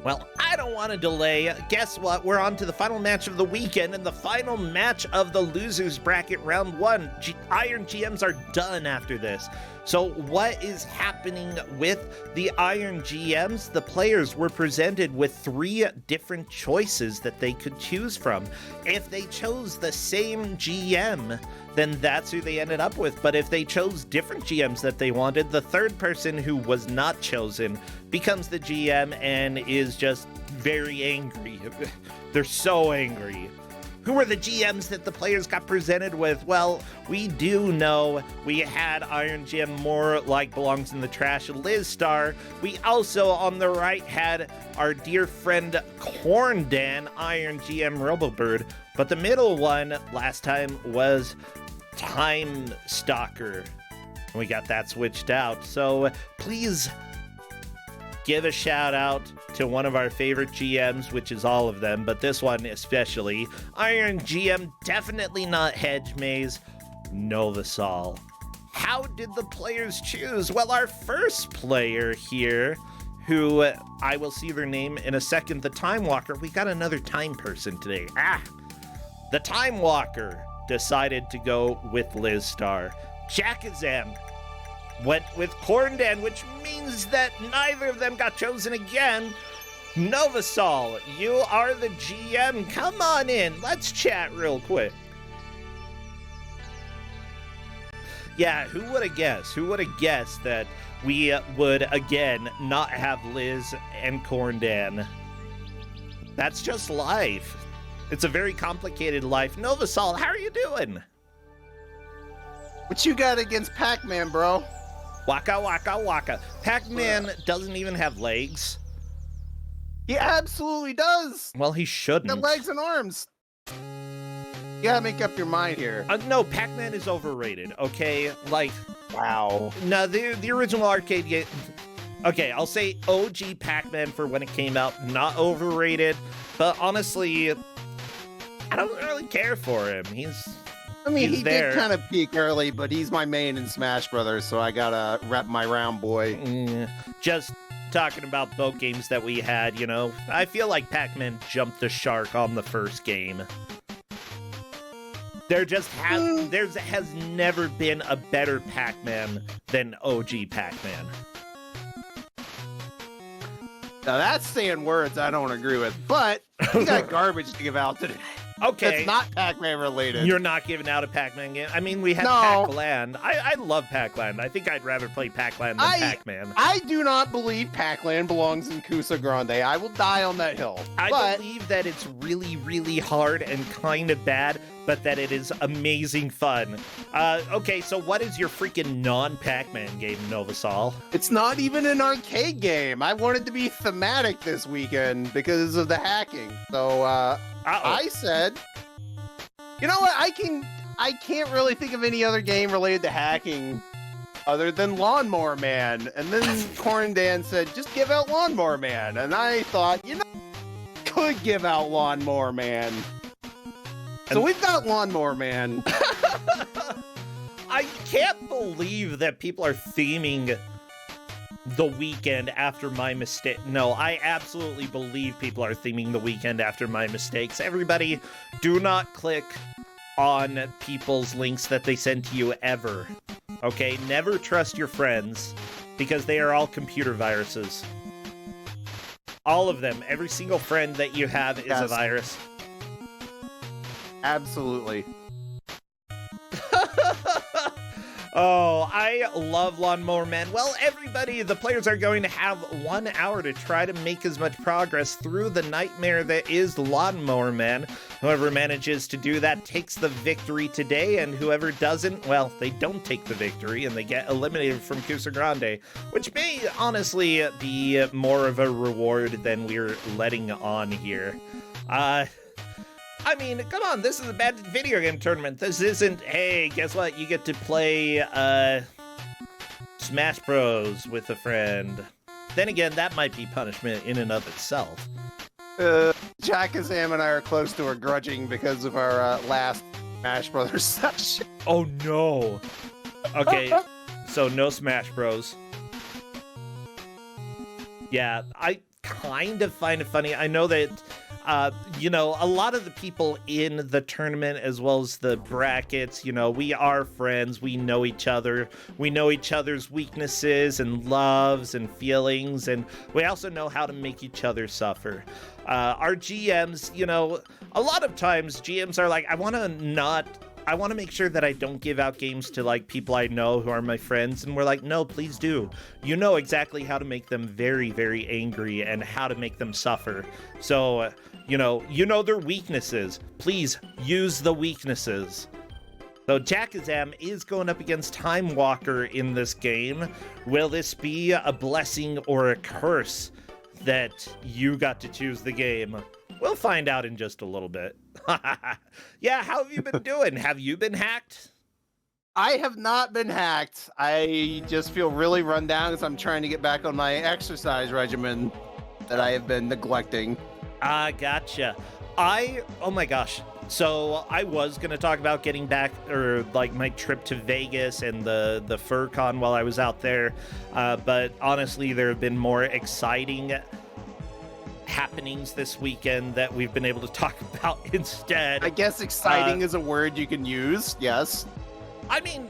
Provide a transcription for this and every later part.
Well, I don't want to delay. Guess what? We're on to the final match of the weekend and the final match of the losers bracket round 1. Iron GMs are done after this. So what is happening with the Iron GMs? The players were presented with 3 different choices that they could choose from. If they chose the same GM, then that's who they ended up with. But if they chose different GMs that they wanted, the third person who was not chosen becomes the GM and is just very angry. They're so angry. Who are the GMs that the players got presented with? Well, we do know we had Iron GM more like belongs in the trash, Liz Star. We also on the right had our dear friend Corndan, Iron GM Robobird. But the middle one last time was Time Stalker. We got that switched out. So please give a shout out to one of our favorite GMs, which is all of them, but this one especially. Iron GM, definitely not Hedge Maze, Novasol. How did the players choose? Well, our first player here, who I will see their name in a second, the Time Walker. We got another time person today. The Time Walker decided to go with Liz Star. Jakazam went with Corndan, which means that neither of them got chosen again. Novasol, you are the GM. Come on in. Let's chat real quick. Yeah, who would have guessed? Who would have guessed that we would, again, not have Liz and Corndan? That's just life. It's a very complicated life. Novasol, how are you doing? What you got against Pac-Man, bro? Waka, waka, waka. Pac-Man doesn't even have legs. He absolutely does. Well, he shouldn't. The legs and arms. You gotta make up your mind here. No, Pac-Man is overrated, okay? Like, wow. No, the original arcade game... Okay, I'll say OG Pac-Man for when it came out, not overrated. But honestly, I don't really care for him. I mean, he there. did kind of peak early, but he's my main in Smash Brothers, so I gotta rep my round boy. Just talking about both games that we had, you know. I feel like Pac-Man jumped the shark on the first game. There has never been a better Pac-Man than OG Pac-Man. Now that's saying words I don't agree with, but you got garbage to give out today. Okay. It's not Pac-Man related. You're not giving out a Pac-Man game? I mean, we had No. Pac-Land. I love Pac-Land. I think I'd rather play Pac-Land than Pac-Man. I do not believe Pac-Land belongs in Kusog7ande. I will die on that hill. I believe that it's really, really hard and kind of bad, but that it is amazing fun. Okay, so what is your freaking non-Pac-Man game, Novasol? It's not even an arcade game. I wanted to be thematic this weekend because of the hacking. So I said, you know what? I can't really think of any other game related to hacking other than Lawnmower Man. And then Corndan said, just give out Lawnmower Man. And I thought, you know, I could give out Lawnmower Man. So we've got Lawnmower Man. I can't believe that people are theming the weekend after my mistake. No, I absolutely believe people are theming the weekend after my mistakes. Everybody, do not click on people's links that they send to you ever. Okay? Never trust your friends because they are all computer viruses. All of them. Every single friend that you have is a virus. Absolutely. Oh, I love Lawnmower Man. Well, everybody, the players are going to have 1 hour to try to make as much progress through the nightmare that is Lawnmower Man. Whoever manages to do that takes the victory today, and whoever doesn't, well, they don't take the victory, and they get eliminated from Kusog7ande, which may honestly be more of a reward than we're letting on here. I mean, come on, this is a bad video game tournament. This isn't, hey, guess what? You get to play Smash Bros. With a friend. Then again, that might be punishment in and of itself. Jakazam and I are close to a grudging because of our last Smash Brothers session. Oh, no. Okay, so no Smash Bros. Yeah, I kind of find it funny. I know that, a lot of the people in the tournament, as well as the brackets, we are friends. We know each other. We know each other's weaknesses and loves and feelings, and we also know how to make each other suffer. Our GMs, a lot of times GMs are like, I want to make sure that I don't give out games to like people I know who are my friends. And we're like, no, please do. You know exactly how to make them very, very angry and how to make them suffer. So, you know their weaknesses. Please use the weaknesses. So Jakazam is going up against Time Walker in this game. Will this be a blessing or a curse that you got to choose the game? We'll find out in just a little bit. Yeah, how have you been doing? Have you been hacked? I have not been hacked. I just feel really run down because I'm trying to get back on my exercise regimen that I have been neglecting. Gotcha. Oh my gosh. So I was going to talk about getting back, or like my trip to Vegas and the FurCon while I was out there. But honestly, there have been more exciting happenings this weekend that we've been able to talk about instead. I guess exciting is a word you can use, yes. I mean,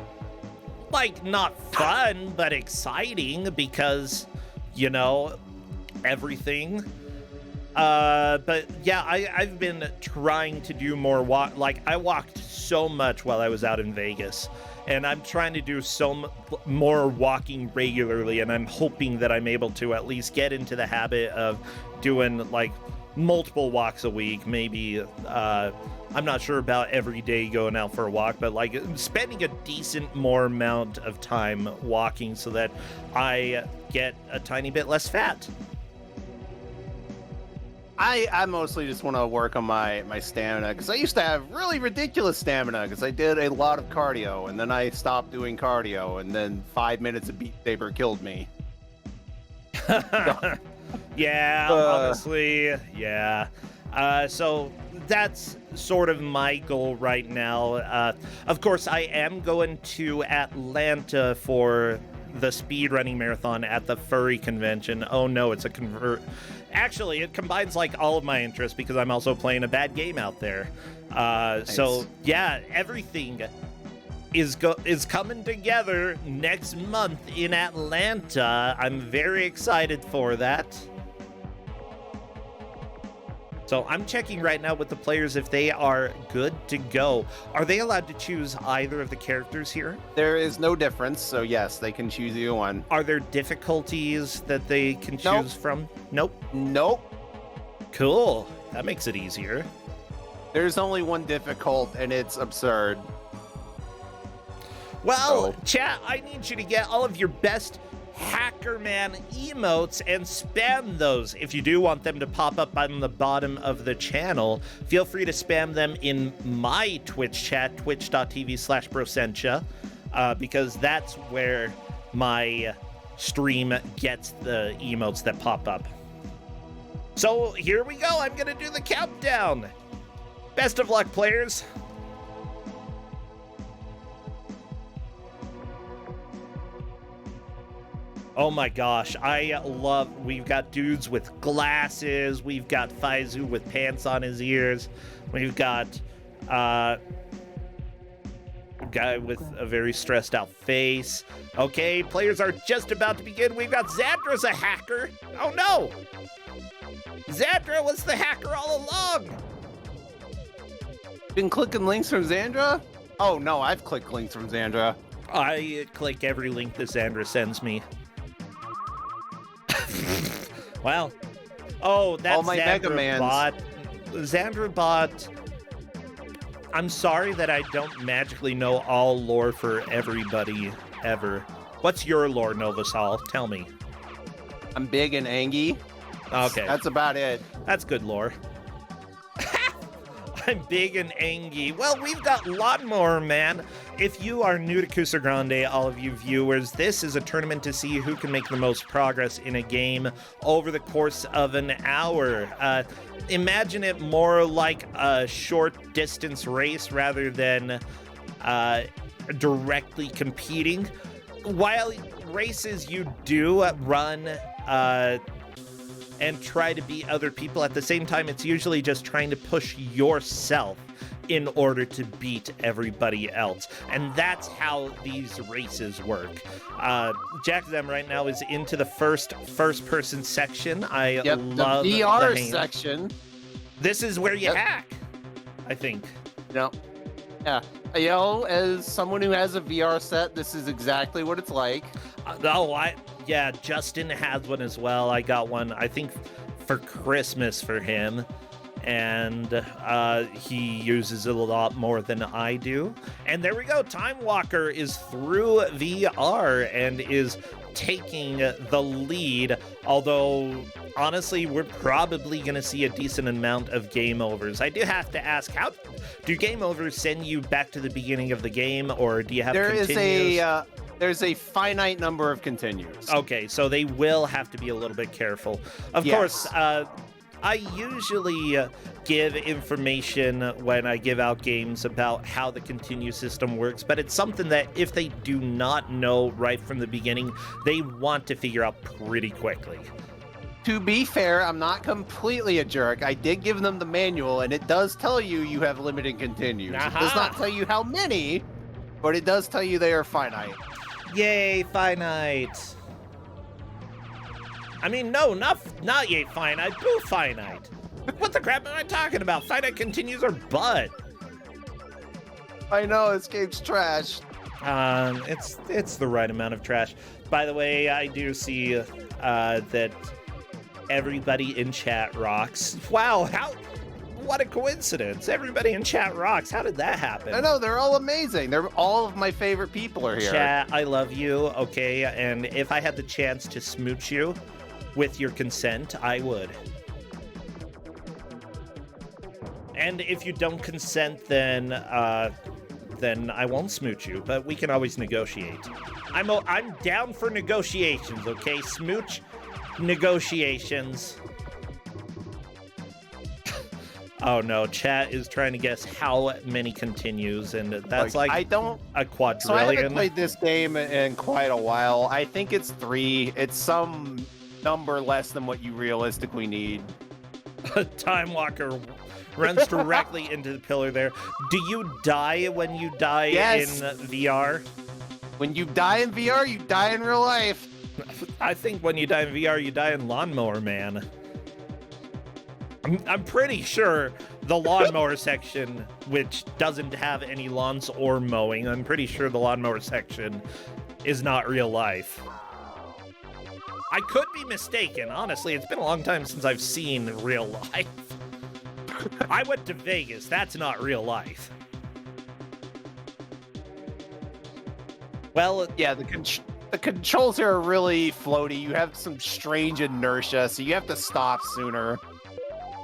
like, not fun, but exciting because, everything. But yeah, I've been trying to do more I walked so much while I was out in Vegas, and I'm trying to do more walking regularly, and I'm hoping that I'm able to at least get into the habit of doing like multiple walks a week. Maybe I'm not sure about every day going out for a walk, but like spending a decent more amount of time walking so that I get a tiny bit less fat. I mostly just want to work on my stamina, because I used to have really ridiculous stamina because I did a lot of cardio, and then I stopped doing cardio, and then 5 minutes of Beat Saber killed me. Yeah, honestly, yeah. So that's sort of my goal right now. Of course, I am going to Atlanta for the speedrunning marathon at the furry convention. Oh no, it's a convert. Actually, it combines like all of my interests because I'm also playing a bad game out there. Nice. So yeah, everything is coming together next month in Atlanta. I'm very excited for that. So I'm checking right now with the players if they are good to go. Are they allowed to choose either of the characters here? There is no difference, so yes, they can choose either one. Are there difficulties that they can choose from? Nope. Nope. Cool. That makes it easier. There's only one difficult, and it's absurd. Well, chat, I need you to get all of your best Hacker Man emotes and spam those. If you do want them to pop up on the bottom of the channel, feel free to spam them in my Twitch chat, twitch.tv/Brosentia, because that's where my stream gets the emotes that pop up. So here we go. I'm going to do the countdown. Best of luck, players. Oh my gosh, we've got dudes with glasses, we've got Faizu with pants on his ears, we've got a guy with a very stressed out face. Okay, players are just about to begin. We've got Xandra's a hacker. Oh no! Xandra was the hacker all along! Been clicking links from Xandra? Oh no, I've clicked links from Xandra. I click every link that Xandra sends me. Well, that's my Mega Mans. bot. Xandra bot. I'm sorry that I don't magically know all lore for everybody ever. What's your lore, Novasol? Tell me. I'm big and angry. Okay. That's about it. That's good lore. I'm big and angry. Well, we've got Lawnmower Man. If you are new to Kusog7ande, all of you viewers, this is a tournament to see who can make the most progress in a game over the course of an hour. Imagine it more like a short distance race rather than directly competing. While races you do run and try to beat other people. At the same time, it's usually just trying to push yourself in order to beat everybody else. And that's how these races work. Jakazam right now is into the first-person section. I love the VR section. This is where you hack, I think. No. Yeah. As someone who has a VR set, this is exactly what it's like. Yeah, Justin has one as well. I got one, I think, for Christmas for him. And he uses it a lot more than I do. And there we go. Time Walker is through VR and is taking the lead. Although, honestly, we're probably going to see a decent amount of game overs. I do have to ask, how do game overs send you back to the beginning of the game, or do you have continues? There's a finite number of continues. Okay, so they will have to be a little bit careful. Of course, I usually give information when I give out games about how the continue system works, but it's something that if they do not know right from the beginning, they want to figure out pretty quickly. To be fair, I'm not completely a jerk. I did give them the manual, and it does tell you have limited continues. It does not tell you how many, but it does tell you they are finite. Yay, finite. I mean, no, not yay finite, boo finite. What the crap am I talking about? Finite continues are butt. I know, this game's trash. It's the right amount of trash. By the way, I do see that everybody in chat rocks. Wow, what a coincidence. Everybody in chat rocks. How did that happen? I know, they're all amazing. All of my favorite people are here. Chat, I love you, okay? And if I had the chance to smooch you, with your consent, I would. And if you don't consent, then I won't smooch you. But we can always negotiate. I'm down for negotiations. Okay, smooch negotiations. Oh no, chat is trying to guess how many continues, and that's like a quadrillion. So I haven't played this game in quite a while. I think it's 3. It's some number less than what you realistically need. Time Walker runs directly into the pillar there. Do you die when you die in VR? When you die in VR, you die in real life. I think when you die in VR, you die in Lawnmower Man. I'm pretty sure the lawnmower section, which doesn't have any lawns or mowing, I'm pretty sure the lawnmower section is not real life. I could be mistaken. Honestly, it's been a long time since I've seen real life. I went to Vegas. That's not real life. Well, yeah, the controls here are really floaty. You have some strange inertia, so you have to stop sooner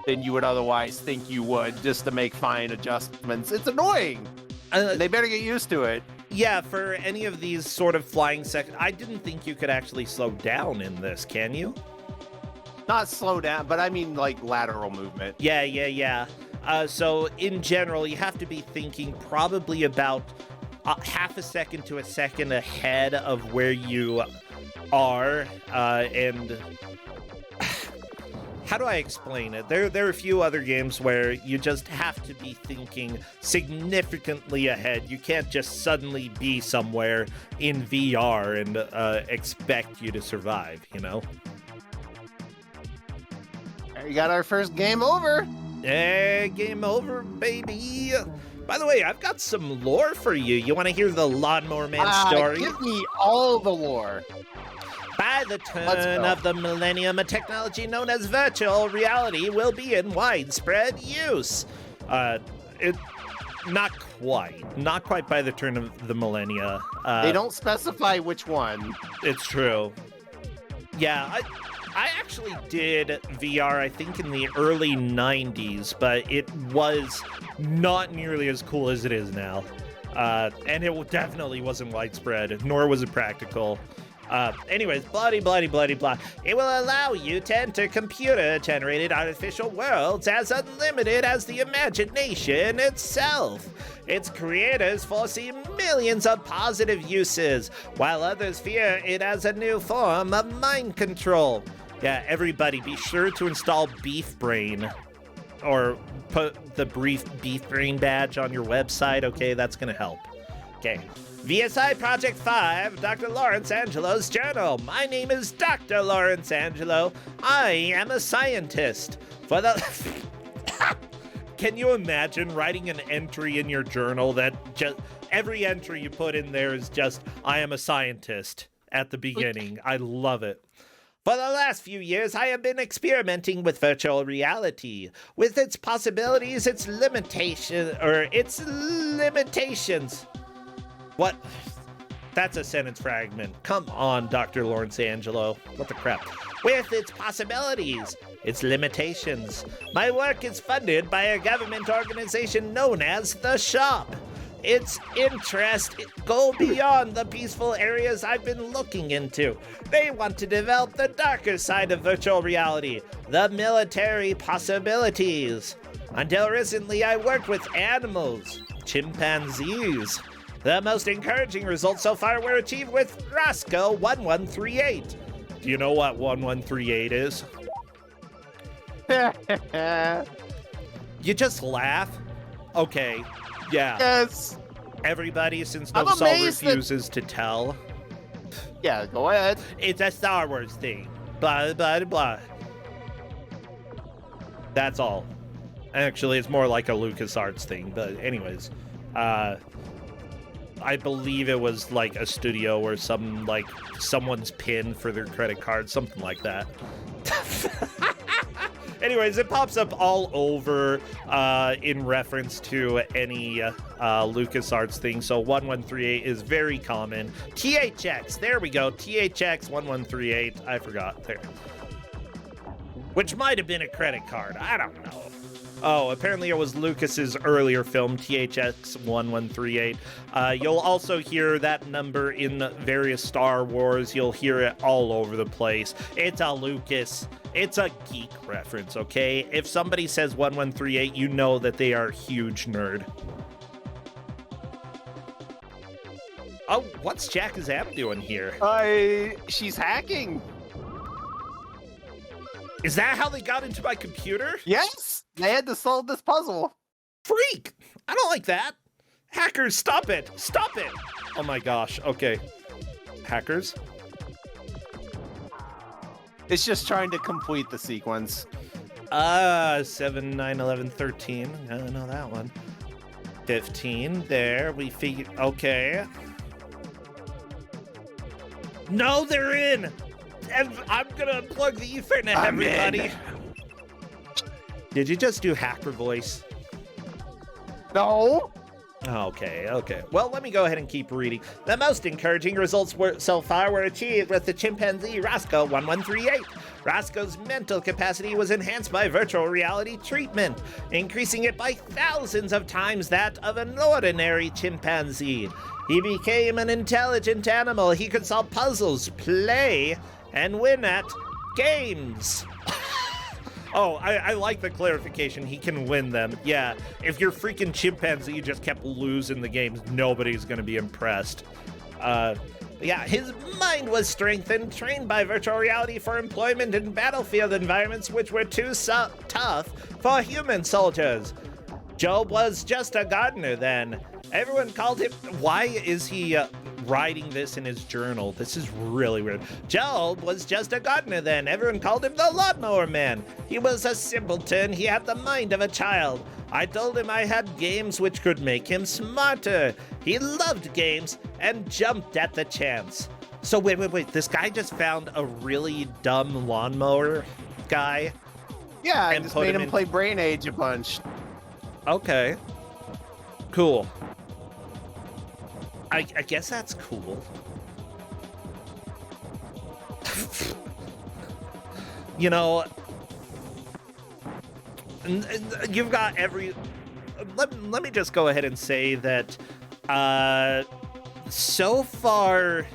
than you would otherwise think you would, just to make fine adjustments. It's annoying. They better get used to it. Yeah, for any of these sort of flying sections, I didn't think you could actually slow down in this, can you? Not slow down, but I mean like lateral movement. Yeah. So in general, you have to be thinking probably about half a second to a second ahead of where you are, and how do I explain it? There are a few other games where you just have to be thinking significantly ahead. You can't just suddenly be somewhere in VR and expect you to survive, you know? We got our first game over. Hey, game over, baby. By the way, I've got some lore for you. You want to hear the Lawnmower Man story? Give me all the lore. By the turn of the millennium, a technology known as virtual reality will be in widespread use. Not quite by the turn of the millennia. They don't specify which one. It's true. Yeah, I actually did VR, I think, in the early 90s, but it was not nearly as cool as it is now. And it definitely wasn't widespread, nor was it practical. Anyways, blah. It will allow you to enter computer-generated artificial worlds as unlimited as the imagination itself. Its creators foresee millions of positive uses, while others fear it as a new form of mind control. Yeah, everybody, be sure to install Beef Brain, or put the Beef Brain badge on your website, okay? That's gonna help. Okay. VSI Project 5, Dr. Lawrence Angelo's journal. My name is Dr. Lawrence Angelo. I am a scientist. For the... Can you imagine writing an entry in your journal that just... Every entry you put in there is just, I am a scientist at the beginning. I love it. For the last few years, I have been experimenting with virtual reality, with its possibilities, its limitations. What? That's a sentence fragment. Come on, Dr. Lawrence Angelo. What the crap? With its possibilities, its limitations. My work is funded by a government organization known as The Shop. Its interests go beyond the peaceful areas I've been looking into. They want to develop the darker side of virtual reality, the military possibilities. Until recently, I worked with animals, chimpanzees. The most encouraging results so far were achieved with Roscoe1138. Do you know what 1138 is? You just laugh? Okay. Yeah. Yes. Everybody, since Novasol refuses to tell. Yeah, go ahead. It's a Star Wars thing. Blah, blah, blah. That's all. Actually, it's more like a LucasArts thing. But anyways, I believe it was like a studio or someone's pin for their credit card, something like that. Anyways, it pops up all over in reference to any LucasArts thing. So 1138 is very common. THX, there we go. THX 1138. I forgot there. Which might have been a credit card. I don't know. Oh, apparently it was Lucas's earlier film, THX 1138. You'll also hear that number in various Star Wars. You'll hear it all over the place. It's a Lucas. It's a geek reference, okay? If somebody says 1138, you know that they are a huge nerd. Oh, what's Jakazam doing here? She's hacking. Is that how they got into my computer? Yes, they had to solve this puzzle. Freak! I don't like that. Hackers, stop it! Stop it! Oh my gosh, okay. Hackers? It's just trying to complete the sequence. 7, 9, 11, 13. I don't know that one. 15, there, we figured, okay. No, they're in! And I'm gonna unplug the Ethernet, everybody. Did you just do hacker voice? No. Okay. Well, let me go ahead and keep reading. The most encouraging results so far were achieved with the chimpanzee Roscoe1138. Roscoe's mental capacity was enhanced by virtual reality treatment, increasing it by thousands of times that of an ordinary chimpanzee. He became an intelligent animal. He could solve puzzles, play, and win at games. Oh, I like the clarification. He can win them. Yeah, if your freaking chimpanzee just kept losing the games, nobody's going to be impressed. Yeah, his mind was strengthened, trained by virtual reality for employment in battlefield environments which were too tough for human soldiers. Job was just a gardener then. Everyone called him... Why is he writing this in his journal? This is really weird. Job was just a gardener then. Everyone called him the Lawnmower Man. He was a simpleton. He had the mind of a child. I told him I had games which could make him smarter. He loved games and jumped at the chance. So wait. This guy just found a really dumb lawnmower guy? Yeah, I just made him play Brain Age a bunch. Okay. Cool. I guess that's cool. You know, you've got every... Let me just go ahead and say that so far,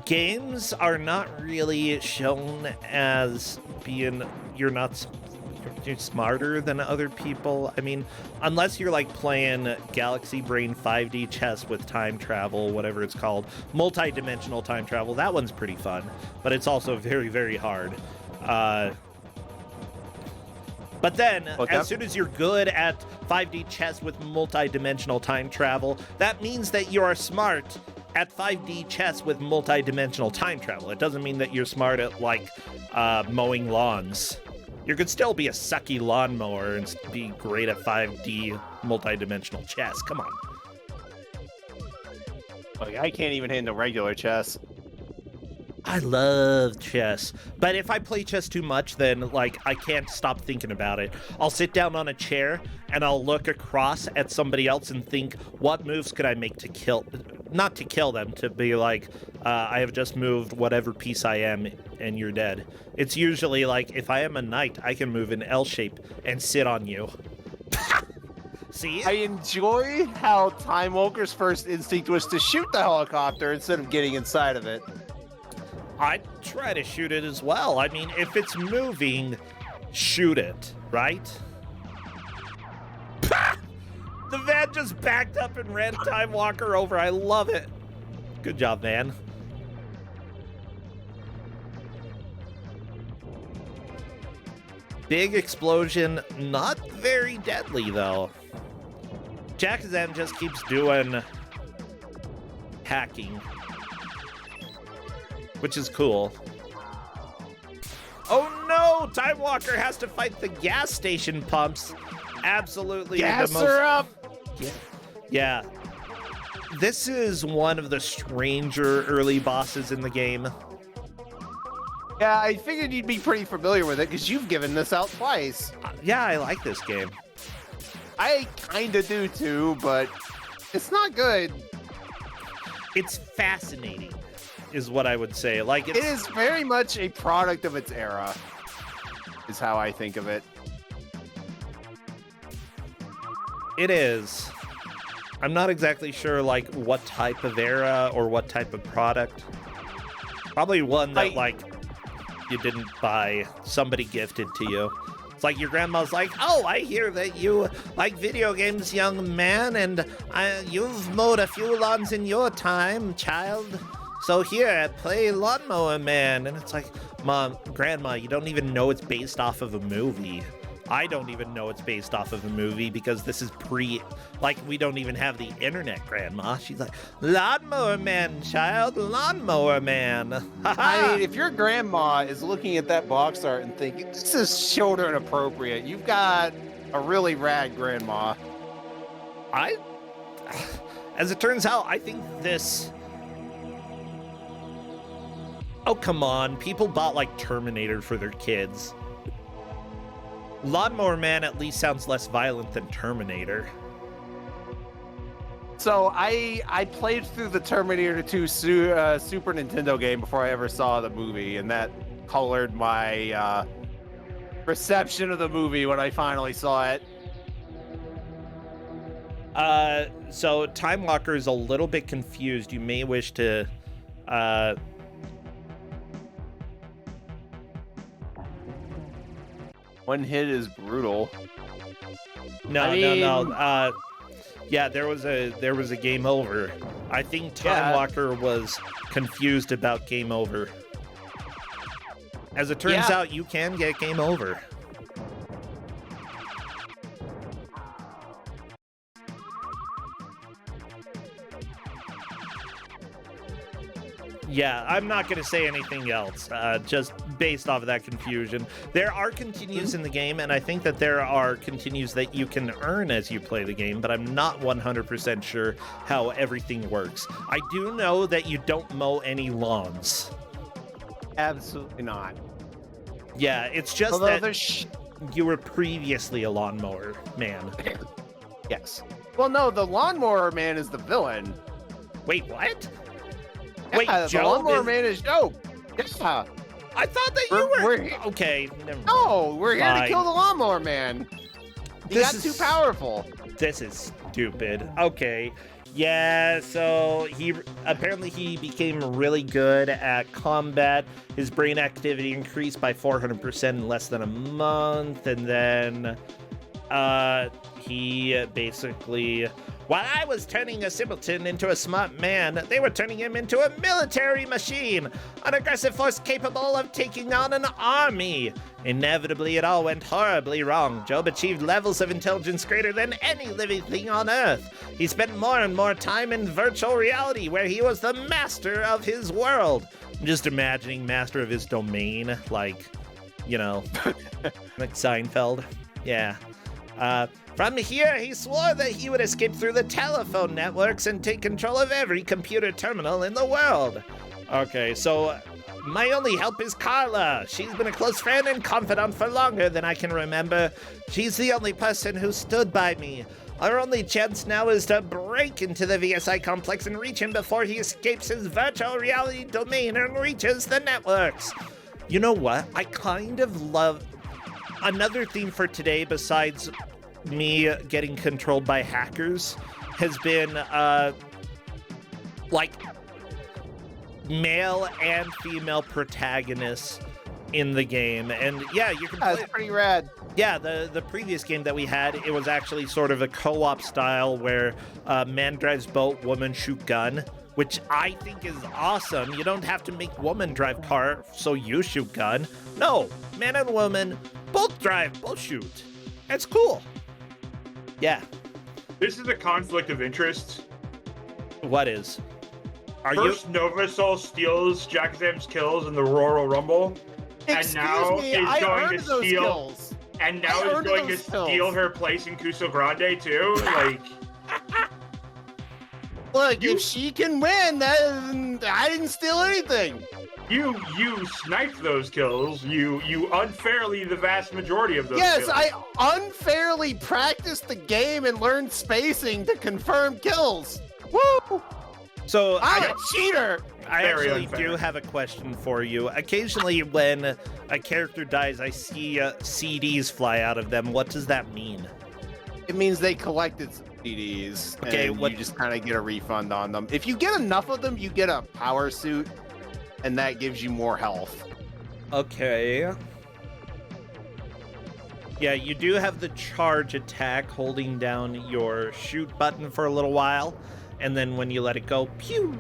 games are not really shown as being... You're you're smarter than other people. I mean, unless you're like playing Galaxy Brain 5D chess with time travel, whatever it's called, multi-dimensional time travel, that one's pretty fun, but it's also very, very hard. But then, as soon as you're good at 5D chess with multi-dimensional time travel, that means that you are smart at 5D chess with multi-dimensional time travel. It doesn't mean that you're smart at, like, mowing lawns. You could still be a sucky lawnmower and be great at 5D multi-dimensional chess. Come on. Like, I can't even handle regular chess. I love chess, but if I play chess too much, then like I can't stop thinking about it. I'll sit down on a chair and I'll look across at somebody else and think, what moves could I make to kill, not to kill them, to be like, I have just moved whatever piece I am and you're dead. It's usually like, if I am a knight, I can move an L shape and sit on you. See? I enjoy how Time Walker's first instinct was to shoot the helicopter instead of getting inside of it. I'd try to shoot it as well. I mean, if it's moving, shoot it, right? The van just backed up and ran Time Walker over. I love it. Good job, man. Big explosion, not very deadly, though. Jakazam just keeps doing hacking, which is cool. Oh no! Time Walker has to fight the gas station pumps. Absolutely. Gas her up! Yeah. This is one of the stranger early bosses in the game. Yeah, I figured you'd be pretty familiar with it because you've given this out twice. Yeah, I like this game. I kinda do too, but it's not good. It's fascinating, is what I would say. Like, it is very much a product of its era, is how I think of it. It is. I'm not exactly sure, like, what type of era or what type of product. Probably one that, like, you didn't buy. Somebody gifted to you. It's like your grandma's like, oh, I hear that you like video games, young man, and you've mowed a few lawns in your time, child. So here, play Lawnmower Man. And it's like, Mom, Grandma, you don't even know it's based off of a movie. I don't even know it's based off of a movie because this is like, we don't even have the internet, Grandma. She's like, Lawnmower Man, child, Lawnmower Man. I mean, if your grandma is looking at that box art and thinking, this is children appropriate, you've got a really rad grandma. As it turns out, I think this... Oh, come on. People bought, like, Terminator for their kids. Lawnmower Man at least sounds less violent than Terminator. So I played through the Terminator 2 Super Nintendo game before I ever saw the movie, and that colored my reception of the movie when I finally saw it. So Time Walker is a little bit confused. You may wish to One hit is brutal. No. Yeah, there was a game over. I think Time Walker was confused about game over. As it turns out, you can get game over. Yeah, I'm not going to say anything else, just based off of that confusion. There are continues in the game, and I think that there are continues that you can earn as you play the game, but I'm not 100% sure how everything works. I do know that you don't mow any lawns. Absolutely not. Yeah, it's just that you were previously a lawnmower man. Yes. Well, no, the Lawnmower Man is the villain. Wait, what? Yeah, Wait, the Lawnmower Man is Joe. Yeah. I thought that you were... Okay, never mind. No, we're here to kill the Lawnmower Man. He got too powerful. This is stupid. Okay. Yeah, so he became really good at combat. His brain activity increased by 400% in less than a month, and then he basically, while I was turning a simpleton into a smart man, they were turning him into a military machine, an aggressive force capable of taking on an army. Inevitably, it all went horribly wrong. Job achieved levels of intelligence greater than any living thing on Earth. He spent more and more time in virtual reality, where he was the master of his world. I'm just imagining master of his domain, like, you know, like Seinfeld. Yeah. From here, he swore that he would escape through the telephone networks and take control of every computer terminal in the world. Okay, so my only help is Carla. She's been a close friend and confidant for longer than I can remember. She's the only person who stood by me. Our only chance now is to break into the VSI complex and reach him before he escapes his virtual reality domain and reaches the networks. You know what? I kind of love... Another theme for today, besides me getting controlled by hackers, has been, like, male and female protagonists in the game. And yeah, you can play... That's pretty rad. Yeah, the previous game that we had, it was actually sort of a co-op style where man drives boat, woman shoot gun, which I think is awesome. You don't have to make woman drive car so you shoot gun. No, man and woman both drive, both shoot. That's cool. Yeah. This is a conflict of interest. What is? First, Novasol steals Jakazam's kills in the Royal Rumble, and now is going to steal. And now is going to steal her place in Kusog7ande too. Like, look, if she can win, then I didn't steal anything. You sniped those kills. You unfairly the vast majority of those. Yes, kills. I unfairly practiced the game and learned spacing to confirm kills. Woo! So I'm a cheater. I Very actually unfair. do have a question for you. Occasionally when a character dies, I see CDs fly out of them. What does that mean? It means they collected some CDs, Okay, and what- you just kind of get a refund on them. If you get enough of them, you get a power suit, and that gives you more health. Okay. Yeah, you do have the charge attack, holding down your shoot button for a little while, and then when you let it go, pew!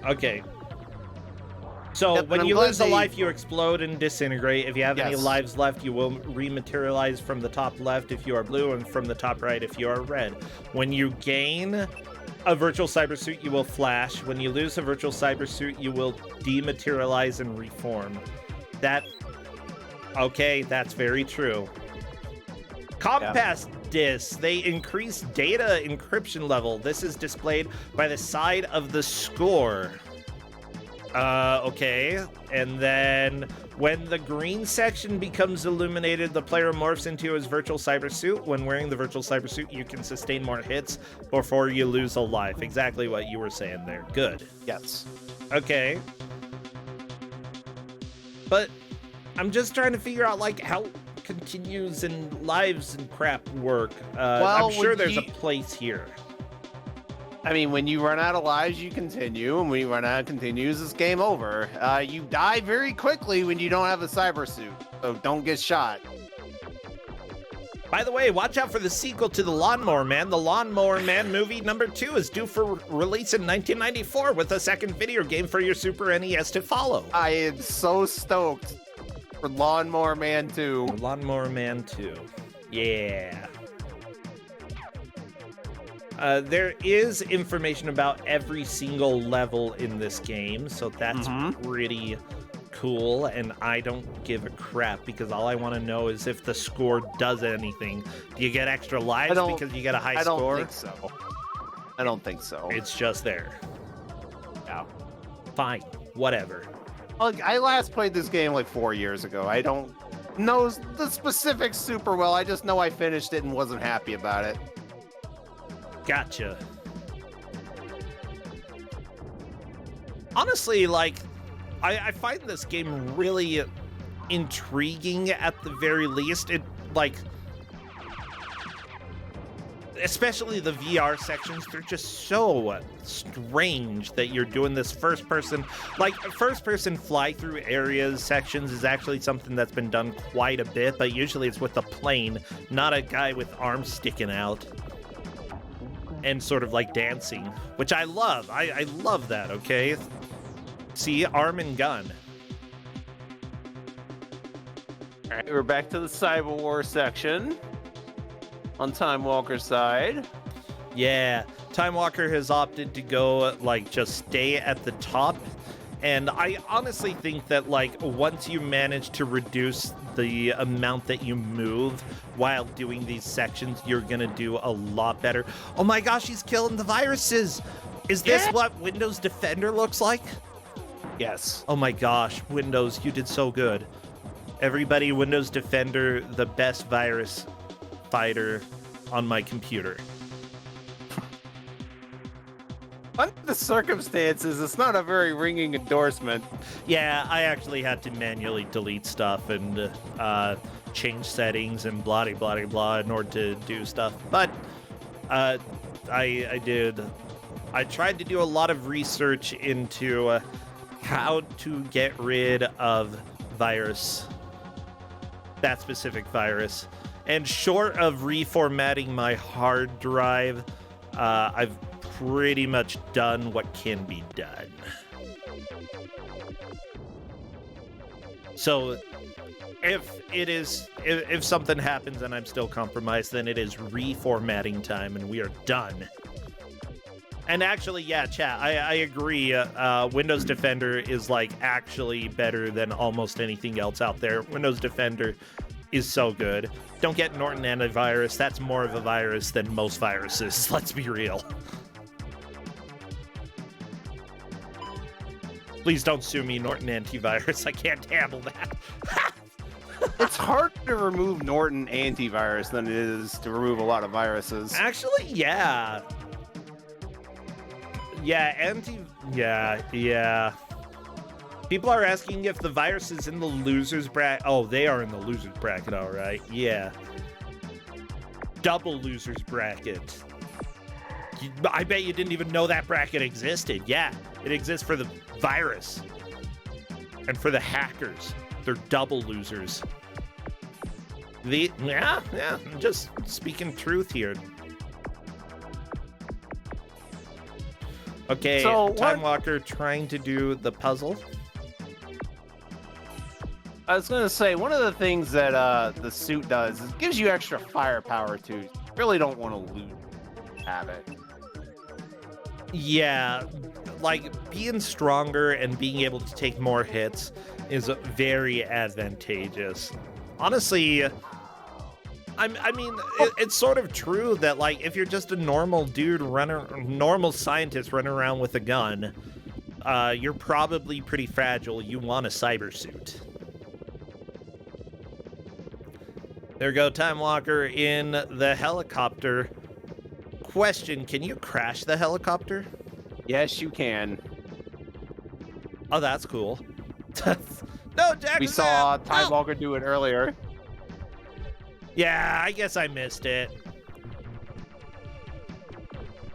Okay. So Yep, when and you I'm glad lose a they- life, you explode and disintegrate. If you have any Yes. lives left, you will rematerialize from the top left if you are blue, and from the top right if you are red. When you gain a virtual cybersuit, you will flash. When you lose a virtual cybersuit, you will dematerialize and reform. Okay, that's very true. Compass discs, they increase data encryption level. This is displayed by the side of the score. Okay. And then when the green section becomes illuminated, the player morphs into his virtual cybersuit. When wearing the virtual cybersuit, you can sustain more hits before you lose a life. Exactly what you were saying there. Good. Yes. Okay. But I'm just trying to figure out, like, how continues and lives and crap work. I'm sure there's a place here. I mean, when you run out of lives, you continue, and when you run out of continues, it's game over. You die very quickly when you don't have a cyber suit, so don't get shot. By the way, watch out for the sequel to The Lawnmower Man. The Lawnmower Man movie number 2 is due for release in 1994 with a second video game for your Super NES to follow. I am so stoked for Lawnmower Man 2. Lawnmower Man 2. Yeah. There is information about every single level in this game, so that's pretty cool, and I don't give a crap because all I want to know is if the score does anything. Do you get extra lives because you get a high score? I don't think so. I don't think so. It's just there. Yeah. Fine. Whatever. Look, I last played this game like 4 years ago. I don't know the specifics super well. I just know I finished it and wasn't happy about it. Gotcha. Honestly, like, I find this game really intriguing at the very least. It, like, especially the VR sections, they're just so strange that you're doing this first person fly through areas sections is actually something that's been done quite a bit, but usually it's with a plane, not a guy with arms sticking out and sort of like dancing, which I love. I love that, okay? See, arm and gun. All right, we're back to the Cyber War section on Time Walker's side. Yeah, Time Walker has opted to go, like, just stay at the top. And I honestly think that, like, once you manage to reduce the amount that you move while doing these sections, you're gonna do a lot better. Oh my gosh, he's killing the viruses! Is this what Windows Defender looks like? Yes. Oh my gosh, Windows, you did so good. Everybody, Windows Defender, the best virus fighter on my computer. Under the circumstances, it's not a very ringing endorsement. Yeah, I actually had to manually delete stuff and change settings and blah blah blah in order to do stuff. But I did. I tried to do a lot of research into how to get rid of that specific virus. And short of reformatting my hard drive, I've pretty much done what can be done. So if something happens and I'm still compromised, then it is reformatting time and we are done. And actually, yeah, chat, I agree. Windows Defender is, like, actually better than almost anything else out there. Windows Defender is so good. Don't get Norton Antivirus. That's more of a virus than most viruses. Let's be real. Please don't sue me, Norton Antivirus. I can't handle that. It's harder to remove Norton Antivirus than it is to remove a lot of viruses. Actually, yeah. Yeah. People are asking if the virus is in the loser's bracket. Oh, they are in the loser's bracket, all right. Yeah. Double loser's bracket. I bet you didn't even know that bracket existed. Yeah, it exists for the virus. And for the hackers. They're double losers. Yeah, I'm just speaking truth here. Okay, so Time Walker trying to do the puzzle. I was going to say, one of the things that the suit does is it gives you extra firepower, too. You really don't want to have it. Yeah, like, being stronger and being able to take more hits is very advantageous. Honestly, I mean, it's sort of true that, like, if you're just a normal dude normal scientist running around with a gun, you're probably pretty fragile. You want a cyber suit. There we go, Time Walker in the helicopter. Question, can you crash the helicopter? Yes, you can. Oh, that's cool. No, Jakazam! We saw Time Walker do it earlier. Yeah, I guess I missed it.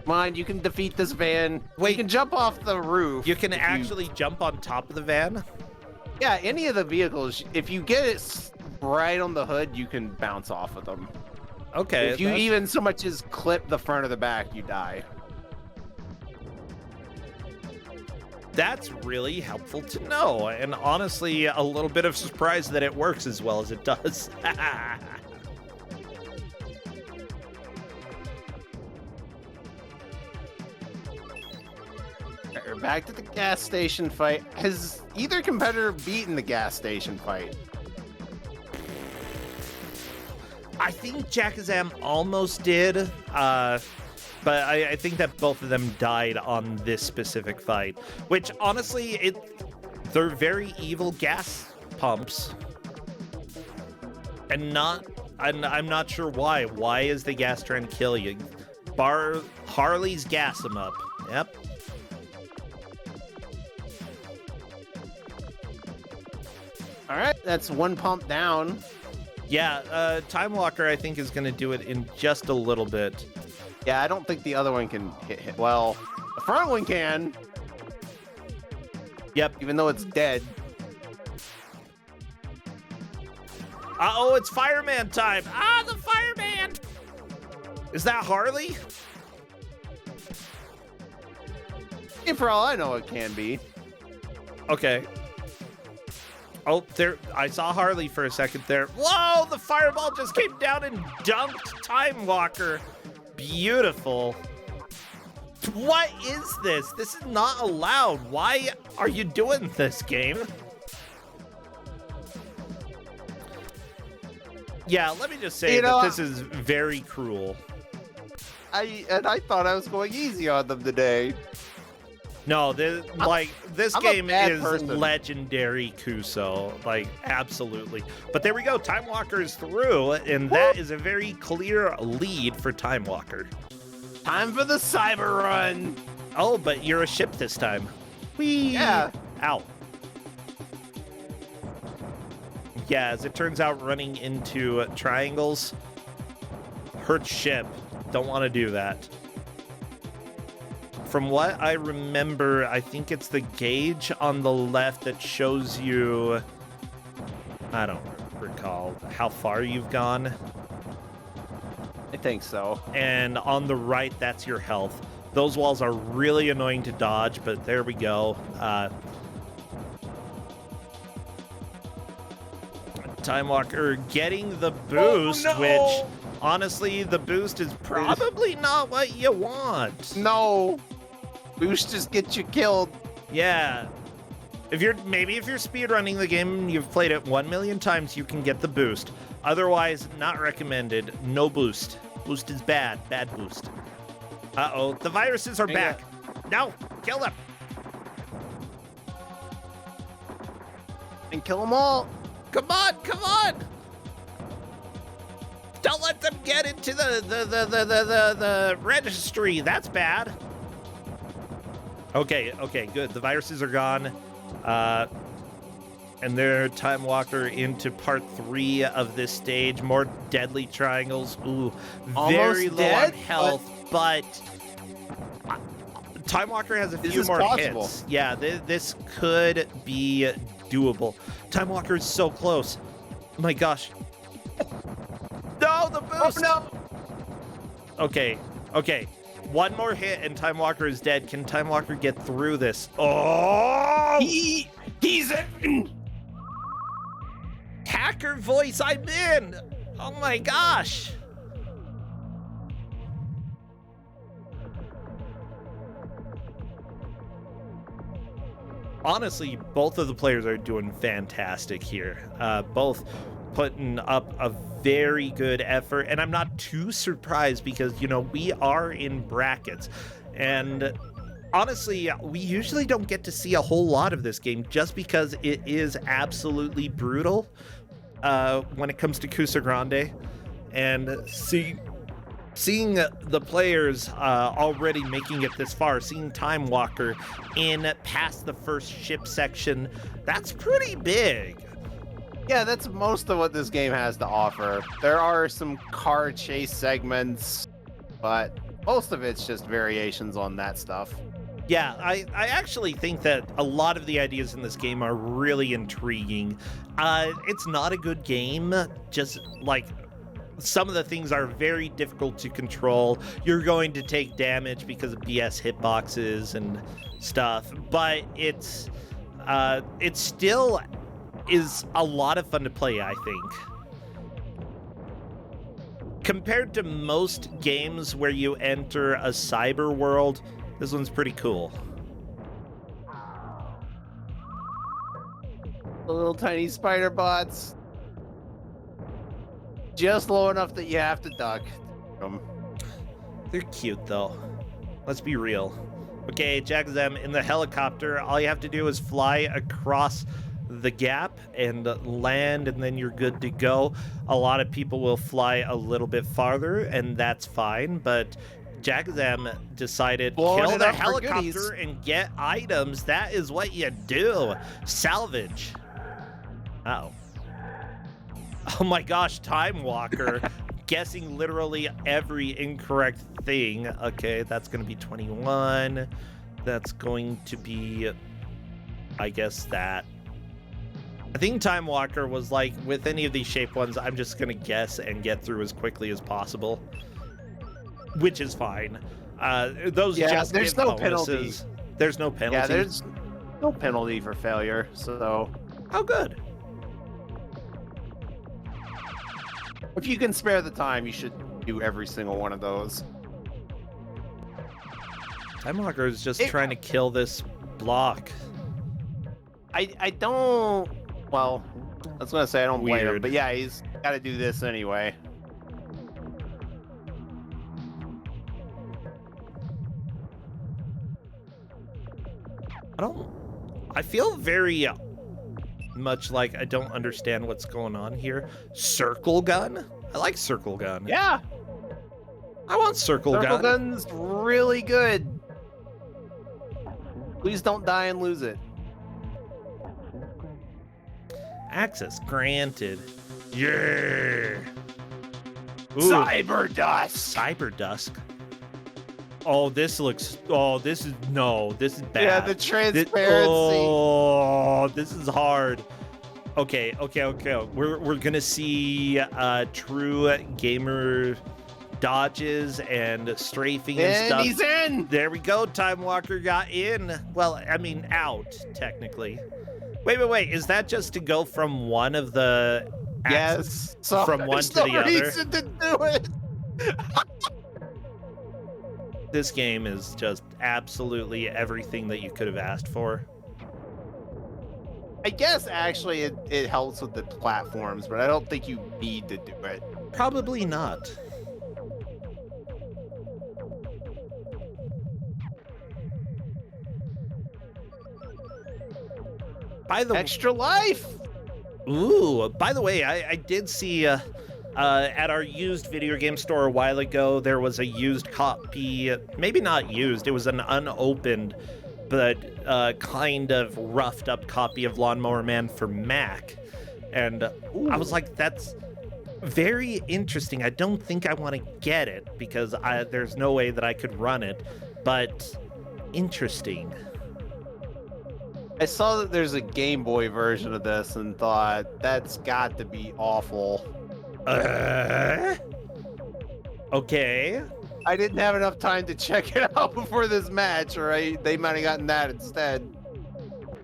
Mind, you can defeat this van. Wait, you can jump off the roof. You can actually jump on top of the van? Yeah, any of the vehicles. If you get it right on the hood, you can bounce off of them. Okay. If you even so much as clip the front or the back, you die. That's really helpful to know, and honestly, a little bit of surprise that it works as well as it does. We're back to the gas station fight. Has either competitor beaten the gas station fight? I think Jakazam almost did, but I think that both of them died on this specific fight. Which, honestly, they're very evil gas pumps. And I'm not sure why. Why is the gas trying to kill you? Harley's gas him up. Yep. All right, that's one pump down. Yeah, Time Walker, I think, is going to do it in just a little bit. Yeah, I don't think the other one can hit. Well, the front one can. Yep. Even though it's dead. Uh-oh, it's fireman time. Ah, the fireman. Is that Harley? And for all I know, it can be. Okay. Oh, there. I saw Harley for a second there. Whoa, the fireball just came down and dunked Time Walker. Beautiful. What is this? This is not allowed. Why are you doing this, game? Yeah, let me just say that this is very cruel. I thought I was going easy on them today. No, this I'm game is person. legendary, Kuso. Like, absolutely. But there we go. Time Walker is through, and that is a very clear lead for Time Walker. Time for the cyber run. Oh, but you're a ship this time. Whee! Yeah. Ow. Yeah, as it turns out, running into triangles hurts ship. Don't want to do that. From what I remember, I think it's the gauge on the left that shows you, I don't recall how far you've gone. I think so. And on the right, that's your health. Those walls are really annoying to dodge, but there we go. Time Walker getting the boost, which honestly, the boost is probably not what you want. No. Boost just gets you killed. Yeah. If you're speedrunning the game and you've played it 1 million times, you can get the boost. Otherwise, not recommended. No boost. Boost is bad. Bad boost. Uh-oh. The viruses are back. No. Kill them. And kill them all. Come on. Come on. Don't let them get into the registry. That's bad. Okay, good. The viruses are gone. And they're Time Walker into part 3 of this stage. More deadly triangles. Ooh, very low on health, but Time Walker has a few more hits. Yeah, this could be doable. Time Walker is so close. Oh my gosh. No, the boost! Oh, no! Okay. One more hit and Time Walker is dead. Can Time Walker get through this? Oh! He's in! Hacker voice, I'm in! Oh my gosh! Honestly, both of the players are doing fantastic here. Both putting up a very good effort, and I'm not too surprised because, we are in brackets. And honestly, we usually don't get to see a whole lot of this game just because it is absolutely brutal when it comes to Kusog7ande. And seeing the players already making it this far, seeing Time Walker in past the first ship section, that's pretty big. Yeah, that's most of what this game has to offer. There are some car chase segments, but most of it's just variations on that stuff. Yeah, I actually think that a lot of the ideas in this game are really intriguing. It's not a good game, just like some of the things are very difficult to control. You're going to take damage because of BS hitboxes and stuff, but it's still is a lot of fun to play, I think. Compared to most games where you enter a cyber world, this one's pretty cool. The little tiny spider bots. Just low enough that you have to duck. They're cute, though. Let's be real. Okay, Jakazam, in the helicopter, all you have to do is fly across the gap and land, and then you're good to go. A lot of people will fly a little bit farther, and that's fine, but Jakazam decided kill the helicopter and get items. That is what you do. Salvage. Uh-oh. Oh my gosh, Time Walker guessing literally every incorrect thing. Okay, that's going to be 21. That's going to be, I guess, that. I think Time Walker was like, with any of these shape ones, I'm just going to guess and get through as quickly as possible, which is fine. Those just there's give no bonuses. penalty. There's no penalty. Yeah, there's no penalty for failure, so... Oh, good. If you can spare the time, you should do every single one of those. Time Walker is just trying to kill this block. I don't... Well, I was going to say I don't blame him, Weird. but yeah, he's got to do this anyway. I feel very much like I don't understand what's going on here. Circle gun? I like circle gun. Yeah. I want circle gun. Circle gun's really good. Please don't die and lose it. Access granted. Yeah. Ooh. Cyber dust. Cyber dusk. Oh, this looks. Oh, this is bad. Yeah, the transparency. This is hard. Okay. We're gonna see true gamer dodges and strafing and stuff. He's in. There we go. Time Walker got in. Well, I mean, out technically. Wait. Is that just to go from one of the? Yes. So from one to the other. There's no reason to do it. This game is just absolutely everything that you could have asked for. I guess actually it helps with the platforms, but I don't think you need to do it. Probably not. By the extra life. Ooh, by the way, I did see at our used video game store a while ago, there was a used copy, maybe not used, it was an unopened, but kind of roughed up copy of Lawnmower Man for Mac. And I was like, that's very interesting. I don't think I want to get it because there's no way that I could run it, but interesting. I saw that there's a Game Boy version of this and thought, that's got to be awful. Okay. I didn't have enough time to check it out before this match, or they might have gotten that instead.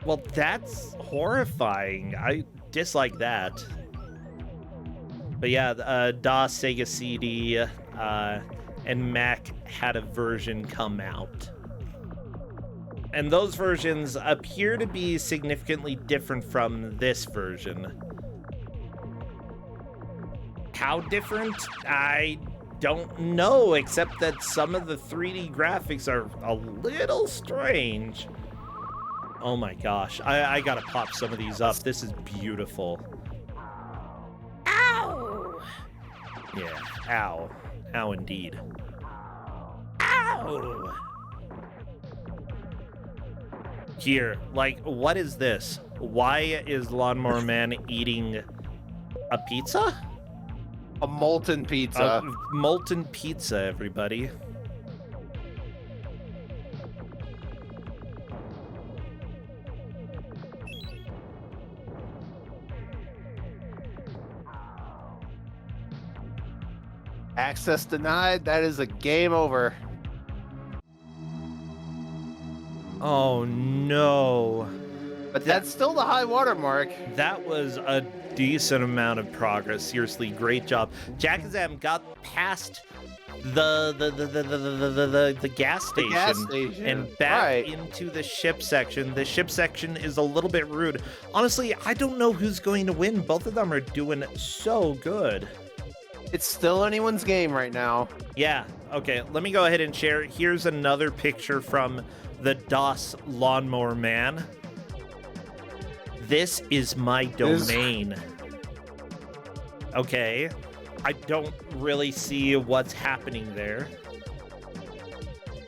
Well, that's horrifying. I dislike that. But yeah, DOS, Sega CD, and Mac had a version come out. And those versions appear to be significantly different from this version. How different? I don't know, except that some of the 3D graphics are a little strange. Oh my gosh, I gotta pop some of these up. This is beautiful. Ow! Yeah, ow. Ow indeed. Ow! Here, like, what is this? Why is Lawnmower Man eating a pizza? A molten pizza. Molten pizza, everybody. Access denied. That is a game over. Oh no. But that's still the high water mark. That was a decent amount of progress. Seriously, great job. Jakazam got past the gas station, and back into the ship section. The ship section is a little bit rude. Honestly, I don't know who's going to win. Both of them are doing so good. It's still anyone's game right now. Yeah. Okay, let me go ahead and share. Here's another picture from the DOS Lawnmower Man. This is my domain. Okay. I don't really see what's happening there.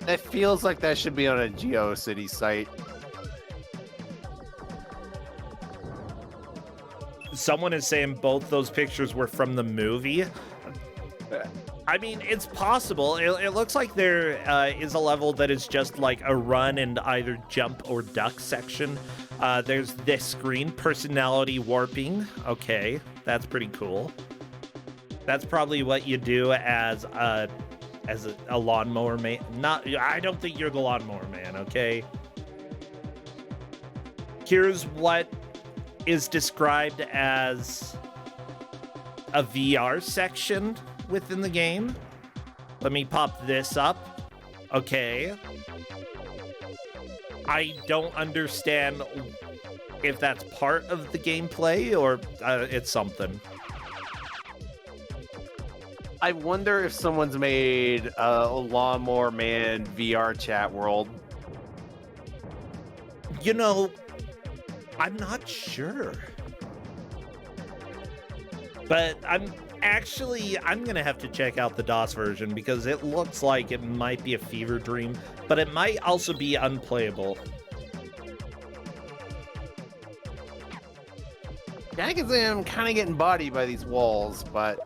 It feels like that should be on a GeoCity site. Someone is saying both those pictures were from the movie. I mean, it's possible. It looks like there is a level that is just like a run and either jump or duck section. There's this screen, personality warping. Okay, that's pretty cool. That's probably what you do as a lawnmower man. I don't think you're the lawnmower man, okay? Here's what is described as a VR section within the game. Let me pop this up. Okay. I don't understand if that's part of the gameplay or it's something. I wonder if someone's made a Lawnmower Man VR chat world. You know, I'm not sure. But I'm gonna have to check out the DOS version because it looks like it might be a fever dream, but it might also be unplayable. Jakazam kind of getting bodied by these walls, but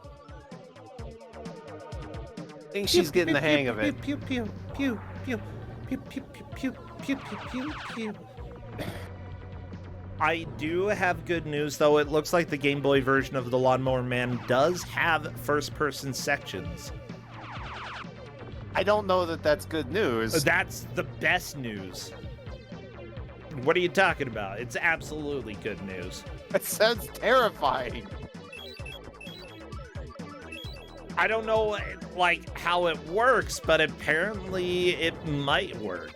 I think she's getting the hang of it. Pew pew pew pew pew pew pew pew pew pew pew. I do have good news, though. It looks like the Game Boy version of the Lawnmower Man does have first-person sections. I don't know that that's good news. That's the best news. What are you talking about? It's absolutely good news. That sounds terrifying. I don't know, like, how it works, but apparently it might work.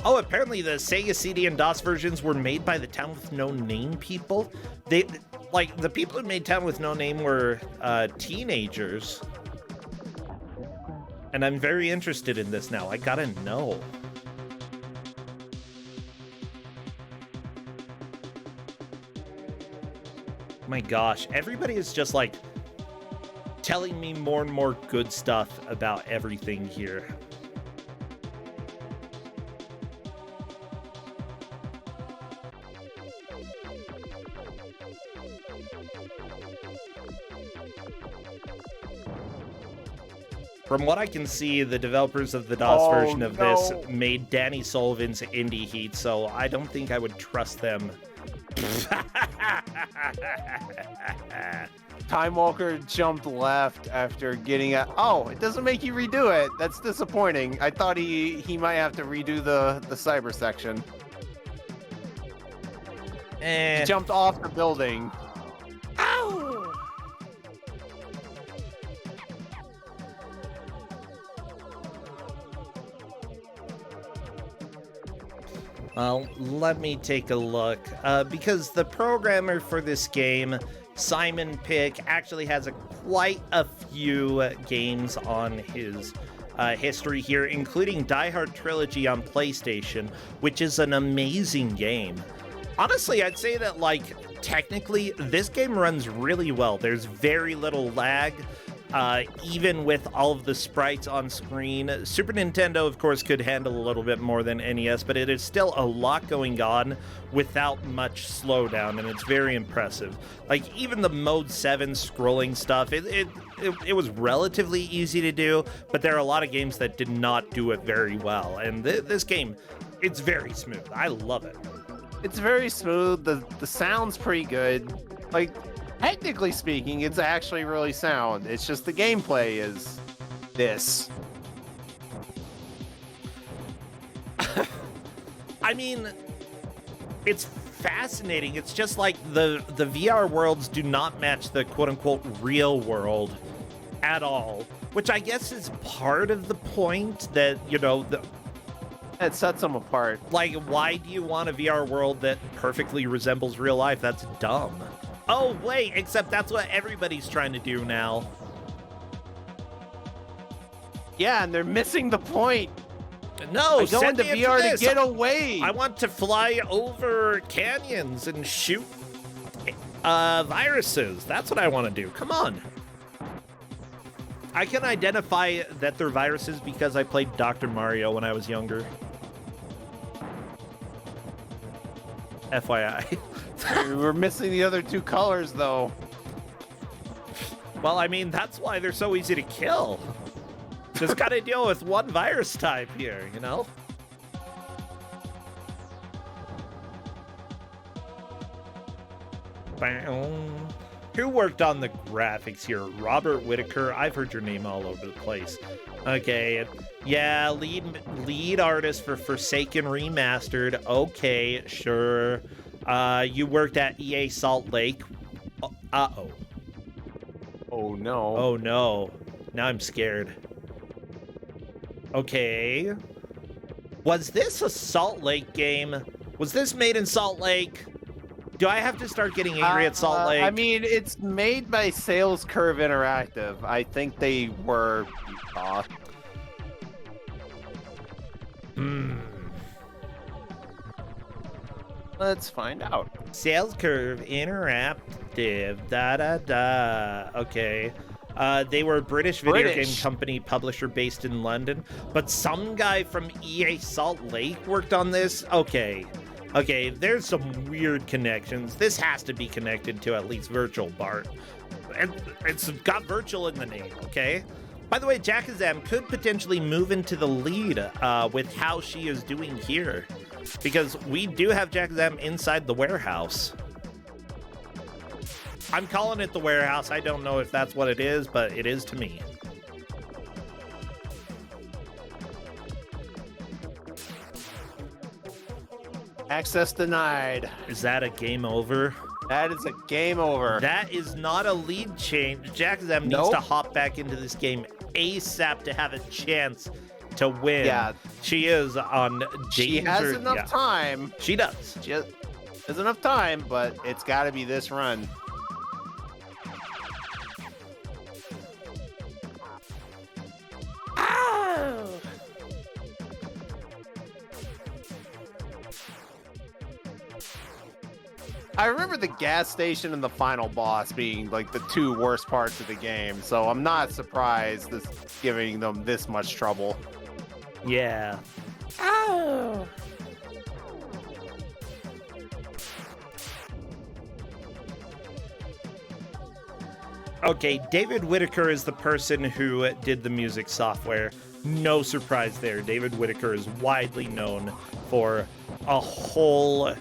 Oh, apparently the Sega CD and DOS versions were made by the Town with No Name people. The people who made Town with No Name were teenagers. And I'm very interested in this now. I gotta know. My gosh, everybody is just like telling me more and more good stuff about everything here. From what I can see, the developers of the DOS version of this made Danny Sullivan's Indie Heat, so I don't think I would trust them. Timewalker jumped left after getting a... Oh, it doesn't make you redo it. That's disappointing. I thought he might have to redo the cyber section. He jumped off the building. Ow! Well, let me take a look, because the programmer for this game, Simon Pick, actually has quite a few games on his history here, including Die Hard Trilogy on PlayStation, which is an amazing game. Honestly, I'd say that, like, technically, this game runs really well. There's very little lag. Even with all of the sprites on screen. Super Nintendo, of course, could handle a little bit more than NES, but it is still a lot going on without much slowdown, and it's very impressive. Like, even the Mode 7 scrolling stuff, it was relatively easy to do, but there are a lot of games that did not do it very well, and this game, it's very smooth. I love it. It's very smooth. The sound's pretty good. Like, technically speaking, it's actually really sound. It's just the gameplay is this. I mean, it's fascinating. It's just like the VR worlds do not match the quote-unquote real world at all, which I guess is part of the point that, you know, it sets them apart. Like, why do you want a VR world that perfectly resembles real life? That's dumb. Oh, wait, except that's what everybody's trying to do now. Yeah, and they're missing the point. No, I go into VR to get away. I want to fly over canyons and shoot viruses. That's what I want to do. Come on. I can identify that they're viruses because I played Dr. Mario when I was younger. FYI. We're missing the other two colors, though. Well, I mean, that's why they're so easy to kill. Just gotta deal with one virus type here, you know? Who worked on the graphics here? Robert Whitaker. I've heard your name all over the place. Okay, yeah, lead artist for Forsaken Remastered. Okay, sure. You worked at EA Salt Lake. Uh-oh. Oh, no. Oh, no. Now I'm scared. Okay. Was this a Salt Lake game? Was this made in Salt Lake? Do I have to start getting angry at Salt Lake? I mean, it's made by Sales Curve Interactive. I think they were Utah. Let's find out. Sales Curve Interactive. Da-da-da. Okay. They were a British video game company publisher based in London, but some guy from EA Salt Lake worked on this? Okay. Okay, there's some weird connections. This has to be connected to at least Virtual Bart. It's got Virtual in the name, okay? By the way, Jakazam could potentially move into the lead with how she is doing here, because we do have Jakazam inside the warehouse. I'm calling it the warehouse. I don't know if that's what it is, but it is to me. Access denied. Is that a game over? That is a game over. That is not a lead change. Jakazam needs to hop back into this game ASAP to have a chance to win. Yeah. She is on danger. She has enough time. She does. She has enough time, but it's got to be this run. I remember the gas station and the final boss being like the two worst parts of the game, so I'm not surprised this giving them this much trouble. Yeah. Oh. Okay, David Whitaker is the person who did the music software. No surprise there. David Whitaker is widely known for a whole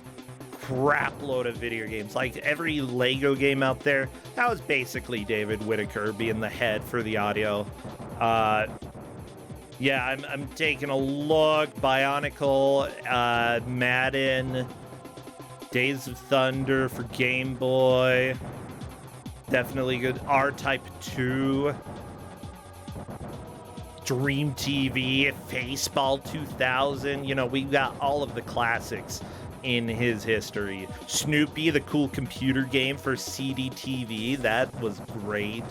crap load of video games. Like every Lego game out there, that was basically David Whitaker being the head for the audio. Yeah, I'm taking a look. Bionicle, Madden, Days of Thunder for Game Boy. Definitely good. R-Type 2. Dream TV, Faceball 2000. You know, we've got all of the classics in his history. Snoopy, the cool computer game for CD-TV. That was great.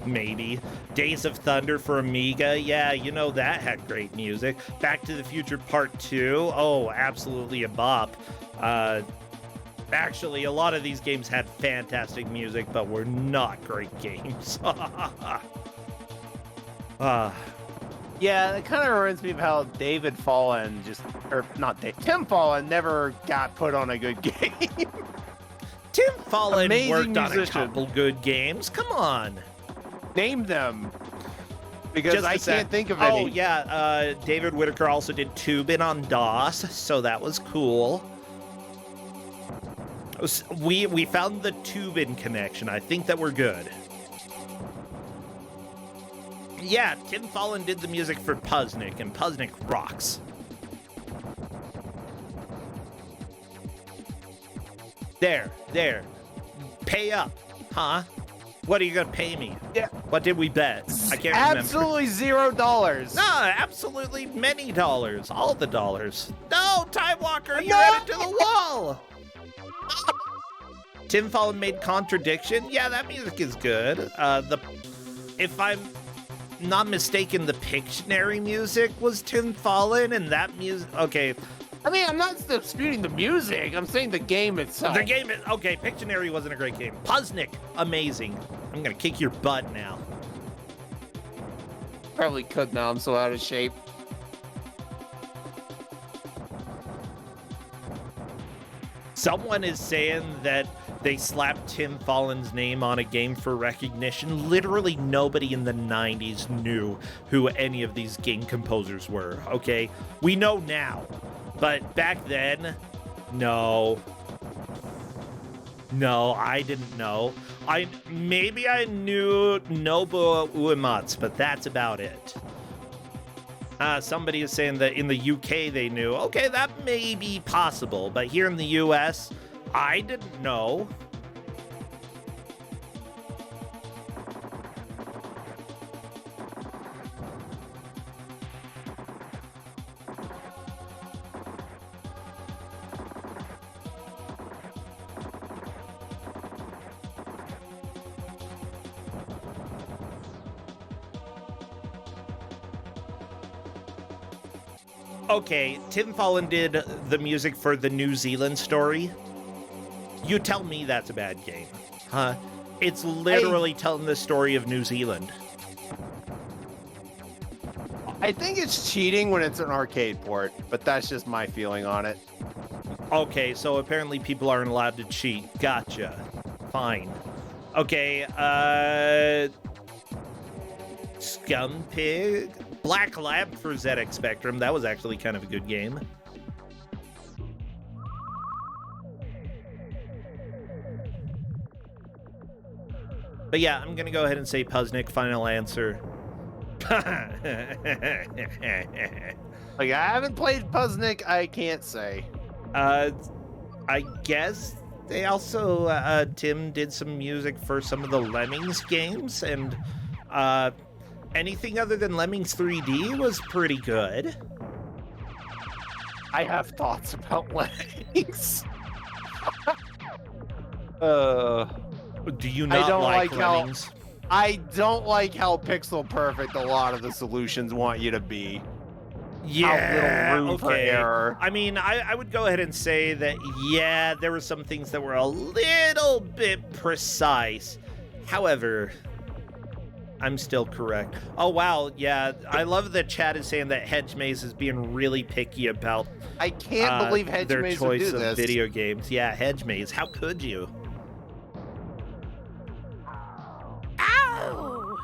Maybe. Days of Thunder for Amiga. Yeah, you know, that had great music. Back to the Future Part 2. Oh, absolutely a bop. Actually, a lot of these games had fantastic music, but were not great games. Yeah, it kind of reminds me of how Tim Fallon never got put on a good game. Tim Fallon Amazing worked musician. on a couple good games. Come on. Name them. Because I can't think of any. Oh, yeah. David Whitaker also did Tubin on DOS, so that was cool. We found the Tubin connection. I think that we're good. Yeah, Tim Fallon did the music for Puznik, and Puznik rocks. There. Pay up, huh? What are you gonna pay me? Yeah. What did we bet? I can't remember. Absolutely $0. No, absolutely many dollars. All the dollars. No, Time Walker, you ran into the wall. Tim Fallon made Contradiction. Yeah, that music is good. If I'm not mistaken, the Pictionary music was Tim Fallon, and that music. Okay. I mean, I'm not disputing the music. I'm saying the game itself. The game is okay. Pictionary wasn't a great game. Puznik, amazing. I'm gonna kick your butt now. Probably could now. I'm so out of shape. Someone is saying that they slapped Tim Fallen's name on a game for recognition. Literally nobody in the 90s knew who any of these game composers were, okay? We know now, but back then, no. No, I didn't know. Maybe I knew Nobuo Uematsu, but that's about it. Somebody is saying that in the UK they knew. Okay, that may be possible, but here in the US, I didn't know. Okay, Tim Fallen did the music for the New Zealand story. You tell me that's a bad game, huh? It's literally telling the story of New Zealand. I think it's cheating when it's an arcade port, but that's just my feeling on it. Okay, so apparently people aren't allowed to cheat. Gotcha. Fine. Okay, Scumpig? Black Lab for ZX Spectrum. That was actually kind of a good game. But yeah, I'm gonna go ahead and say Puznik. Final answer. Like, I haven't played Puznik, I can't say. I guess they also, Tim did some music for some of the Lemmings games, and, anything other than Lemmings 3D was pretty good. I have thoughts about Lemmings. Do you not like Lemmings? I don't like how pixel perfect a lot of the solutions want you to be. Yeah, how little room for error. I mean, I would go ahead and say that, yeah, there were some things that were a little bit precise. However, I'm still correct. Oh, wow. Yeah, I love that chat is saying that Hedge Maze is being really picky about I can't believe Hedge their Maze would choice do of this. video games. Yeah, Hedge Maze. How could you? Ow!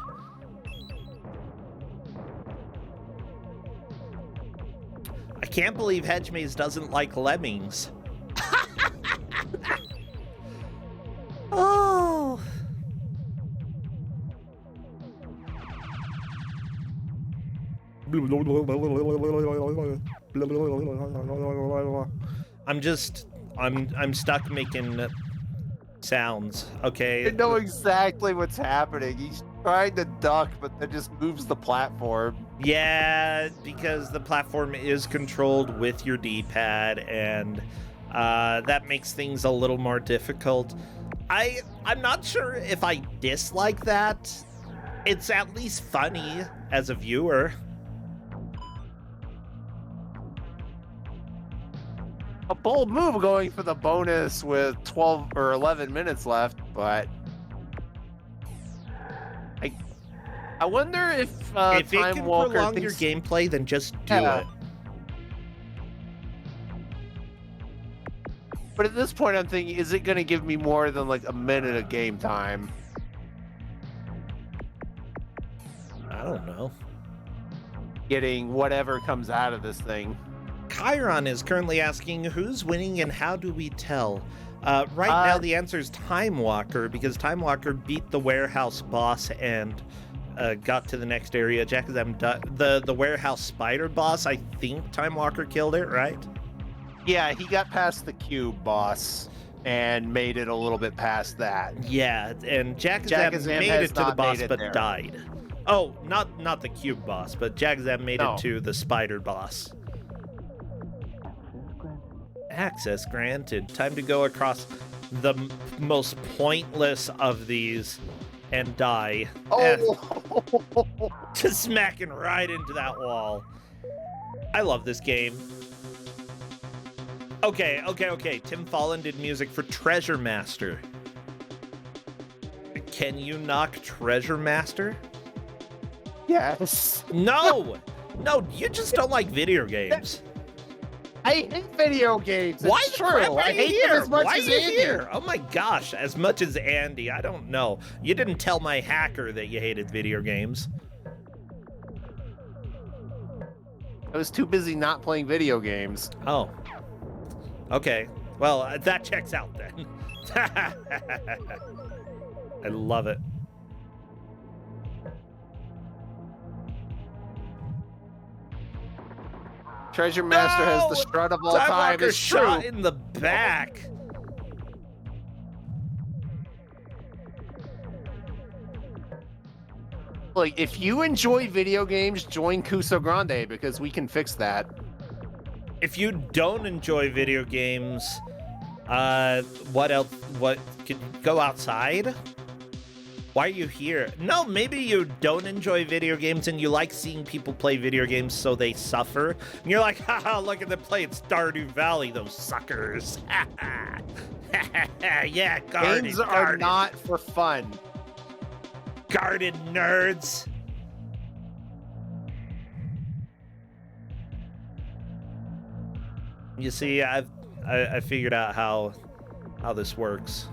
I can't believe Hedge Maze doesn't like Lemmings. Oh. I'm stuck making sounds, okay? I know exactly what's happening. He's trying to duck, but then just moves the platform. Yeah, because the platform is controlled with your D-pad, and that makes things a little more difficult. I'm not sure if I dislike that. It's at least funny as a viewer. A bold move going for the bonus with 12 or 11 minutes left, but I wonder if it can prolong your gameplay, then just do it. But at this point, I'm thinking, is it going to give me more than like a minute of game time? I don't know. Getting whatever comes out of this thing. Chiron is currently asking, who's winning and how do we tell? Right now, the answer is Time Walker, because Time Walker beat the warehouse boss and got to the next area. Jakazam, the warehouse spider boss, I think Time Walker killed it, right? Yeah, he got past the cube boss and made it a little bit past that. Yeah, and Jakazam made it to the boss but died. Oh, not the cube boss, but Jakazam made it to the spider boss. Access granted. Time to go across the most pointless of these and die. Oh! Just smacking right into that wall. I love this game. Okay. Tim Fallen did music for Treasure Master. Can you knock Treasure Master? Yes. No, you just don't like video games. I hate video games. Why it's the crap true. are I you hate here? them as much Why as are you Andy. here? Oh my gosh, as much as Andy, I don't know. You didn't tell my hacker that you hated video games. I was too busy not playing video games. Oh. Okay. Well, that checks out then. I love it. Treasure Master has the strut of all time. Timewalker It's shot true. in the back. Like, if you enjoy video games, join Kusog7ande because we can fix that. If you don't enjoy video games, what else? What can go outside? Why are you here? No, maybe you don't enjoy video games and you like seeing people play video games so they suffer. And you're like, haha, look at them playing Stardew Valley, those suckers. Yeah, garden. Games are not for fun. Garden nerds. You see, I figured out how this works.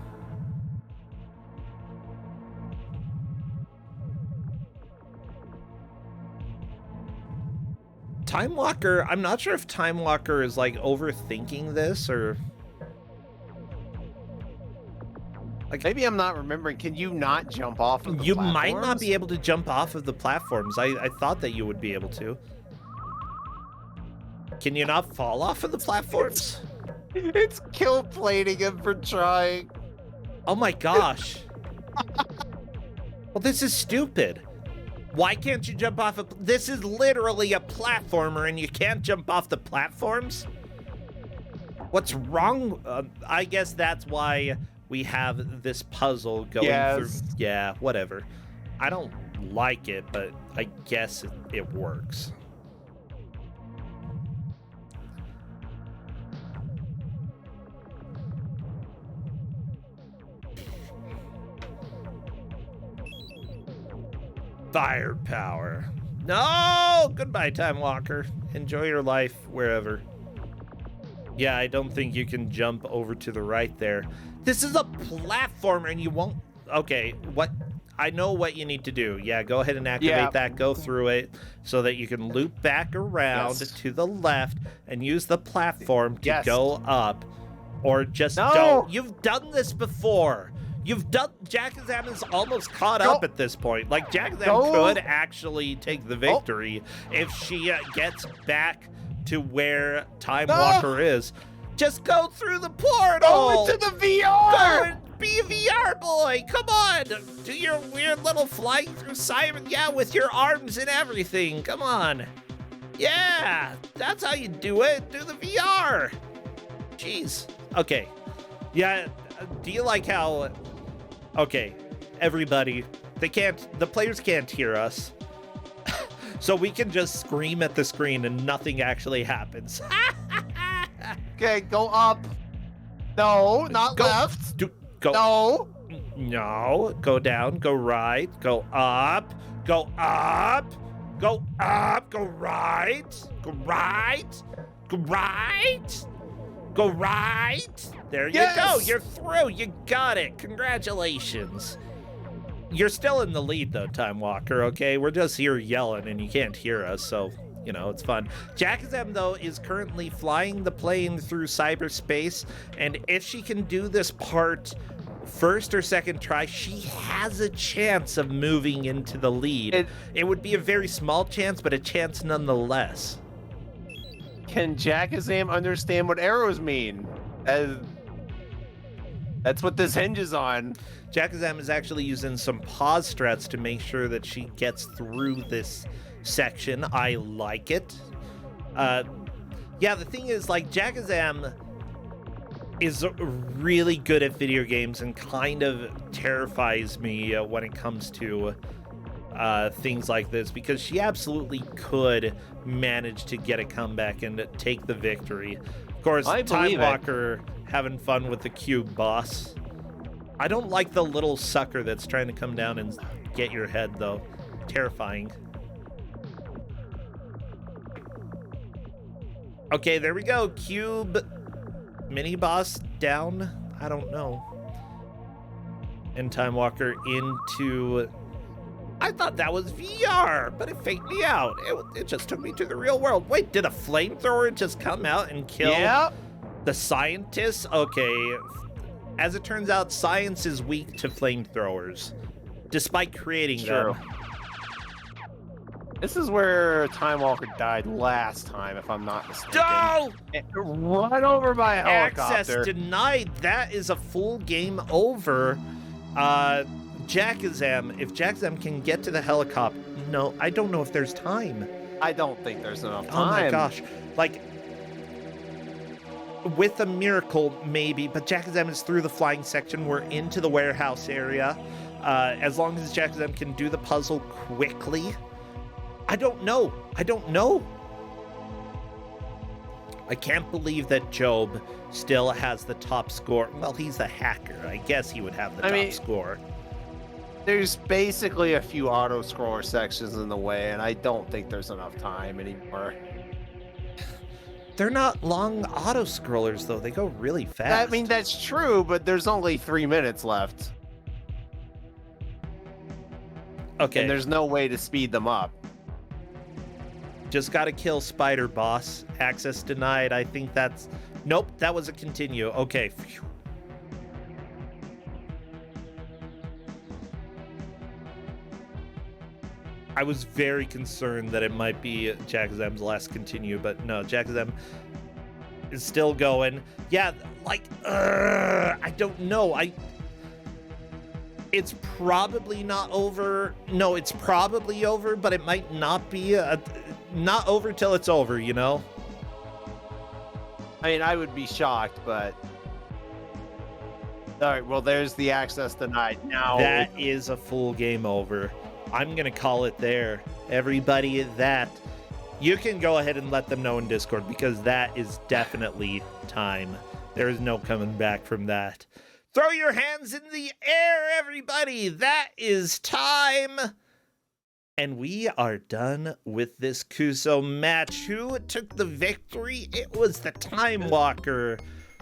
Timewalker, I'm not sure if Timewalker is like overthinking this or Like, maybe I'm not remembering. Can you not jump off of the you platforms? might not be able to jump off of the platforms. I thought that you would be able to. Can you not fall off of the platforms? It's kill plating him for trying. Oh my gosh. Well, this is stupid. Why can't you jump off of... This is literally a platformer and you can't jump off the platforms? What's wrong? I guess that's why we have this puzzle going through. Yeah, whatever. I don't like it, but I guess it works. Firepower. No! Goodbye, Timewalker. Enjoy your life wherever. Yeah, I don't think you can jump over to the right there. This is a platformer and you won't... Okay, what... I know what you need to do. Yeah, go ahead and activate that. Go through it so that you can loop back around to the left and use the platform to go up. Or just don't. You've done this before. You've done... Jakazam is almost caught up at this point. Like, Jakazam could actually take the victory if she gets back to where Timewalker is. Just go through the portal! Go into the VR! Go and be a VR boy! Come on! Do your weird little flying through Simon, with your arms and everything. Come on. Yeah, that's how you do it. Do the VR. Jeez. Okay. Yeah, do you like how... Okay, everybody, the players can't hear us. So we can just scream at the screen and nothing actually happens. Okay, go up. No, not left. Go. No. No, go down, go right, go up, go up, go up, go right, go right, go right, go right. There you go. You're through. You got it. Congratulations. You're still in the lead, though, Timewalker, okay? We're just here yelling, and you can't hear us, so, you know, it's fun. Jakazam, though, is currently flying the plane through cyberspace, and if she can do this part first or second try, she has a chance of moving into the lead. It would be a very small chance, but a chance nonetheless. Can Jakazam understand what arrows mean? That's what this hinges on. Jakazam is actually using some pause strats to make sure that she gets through this section. I like it. Yeah, the thing is, like, Jakazam is really good at video games and kind of terrifies me when it comes to things like this, because she absolutely could manage to get a comeback and take the victory. Of course, Timewalker having fun with the cube boss. I don't like the little sucker that's trying to come down and get your head, though. Terrifying. Okay, there we go. Cube mini boss down. I don't know. And Time Walker into... I thought that was VR, but it faked me out. It just took me to the real world. Wait, did a flamethrower just come out and kill the scientists? Okay. As it turns out, science is weak to flamethrowers, despite creating them. This is where Time Walker died last time, if I'm not mistaken. No! Run over by a helicopter. Access denied. That is a full game over. Jakazam, if Jakazam can get to the helicopter... No, I don't know if there's time. I don't think there's enough time. Oh my gosh. Like, with a miracle, maybe, but Jakazam is through the flying section. We're into the warehouse area. As long as Jakazam can do the puzzle quickly... I don't know. I can't believe that Job still has the top score. Well, he's a hacker. I guess he would have the top score. There's basically a few auto-scroller sections in the way, and I don't think there's enough time anymore. They're not long auto-scrollers, though. They go really fast. I mean, that's true, but there's only 3 minutes left. Okay. And there's no way to speed them up. Just gotta kill Spider Boss. Access denied. I think that's... Nope, that was a continue. Okay. Phew. I was very concerned that it might be Jakazam's last continue, but no, Jakazam is still going. Yeah, like, I don't know. It's probably not over. No, it's probably over, but it might not be not over till it's over, you know? I mean, I would be shocked, but... All right, well, there's the access denied. Now that is a full game over. I'm going to call it there. Everybody, that... You can go ahead and let them know in Discord, because that is definitely time. There is no coming back from that. Throw your hands in the air, everybody! That is time! And we are done with this Kuso match. Who took the victory? It was the Time Walker,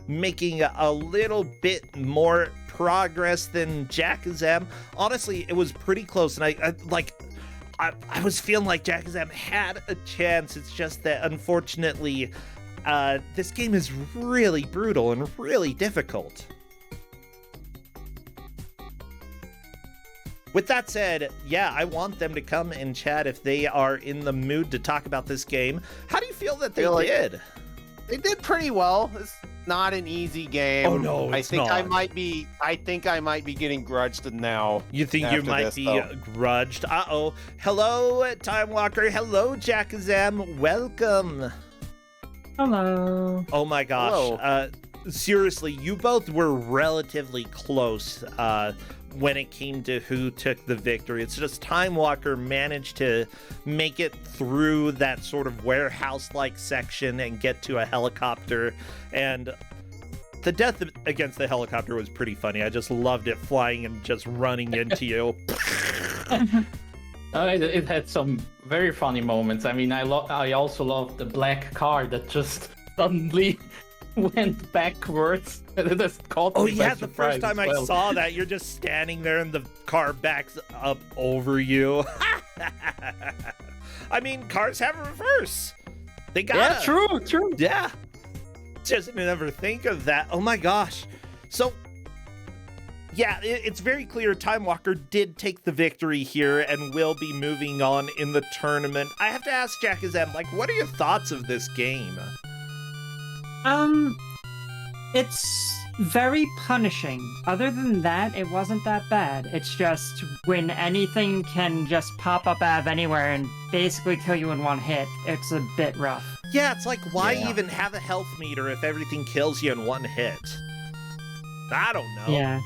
making a little bit more progress than Jakazam. Honestly, it was pretty close, and I was feeling like Jakazam had a chance. It's just that, unfortunately, this game is really brutal and really difficult. With that said, yeah, I want them to come and chat if they are in the mood to talk about this game. How do you feel that they did? They did pretty well. It's not an easy game. Oh no, it's not. I think I might be getting grudged now. You think you might be grudged? Uh-oh. Hello, Time Walker. Hello, Jakazam. Welcome. Hello. Oh my gosh. Hello. Seriously, you both were relatively close when it came to who took the victory. It's just Time Walker managed to make it through that sort of warehouse-like section and get to a helicopter, and the death against the helicopter was pretty funny. I just loved it, flying and just running into you. It had some very funny moments. I mean, I also loved the black car that just suddenly went backwards. Oh yeah, the first time I saw that, you're just standing there and the car backs up over you. I mean, cars have reverse. They got Yeah, true. Yeah. Just never think of that. Oh my gosh. So yeah, it's very clear Time Walker did take the victory here and will be moving on in the tournament. I have to ask Jakazam, like, what are your thoughts of this game? It's very punishing. Other than that, it wasn't that bad. It's just when anything can just pop up out of anywhere and basically kill you in one hit, it's a bit rough. Yeah, it's like, why even have a health meter if everything kills you in one hit? I don't know. Yeah.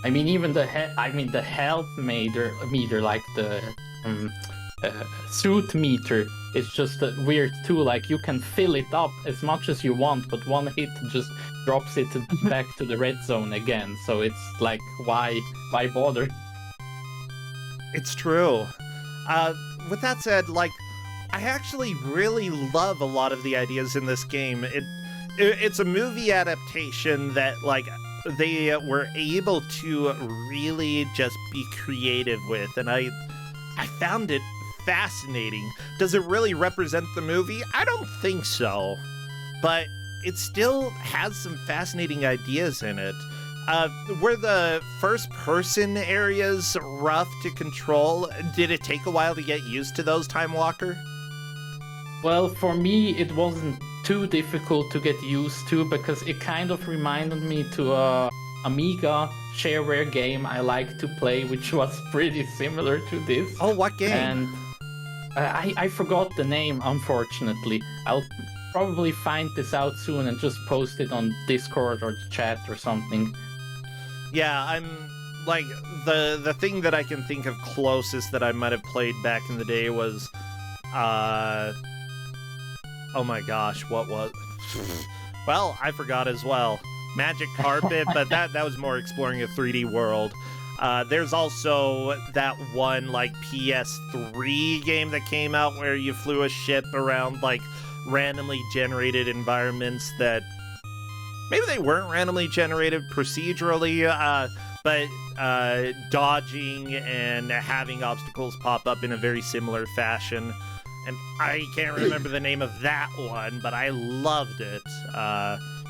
I mean, even the health meter, like the suit meter, is just weird too. Like, you can fill it up as much as you want, but one hit just drops it back to the red zone again. So it's like, why bother? It's true. With that said, like, I actually really love a lot of the ideas in this game. It's a movie adaptation that, like, they were able to really just be creative with, and I found it fascinating. Does it really represent the movie? I don't think so, but it still has some fascinating ideas in it. Were the first-person areas rough to control? Did it take a while to get used to those, Time Walker? Well, for me, it wasn't too difficult to get used to because it kind of reminded me to a Amiga shareware game I like to play, which was pretty similar to this. Oh, what game? And I forgot the name, unfortunately. I'll probably find this out soon and just post it on Discord or chat or something. Yeah, I'm like the thing that I can think of closest that I might have played back in the day was oh my gosh, what was well, I forgot as well. Magic Carpet, but that was more exploring a 3D world. There's also that one like PS3 game that came out where you flew a ship around like randomly generated environments that maybe they weren't randomly generated procedurally, but dodging and having obstacles pop up in a very similar fashion. And I can't remember the name of that one, but I loved it.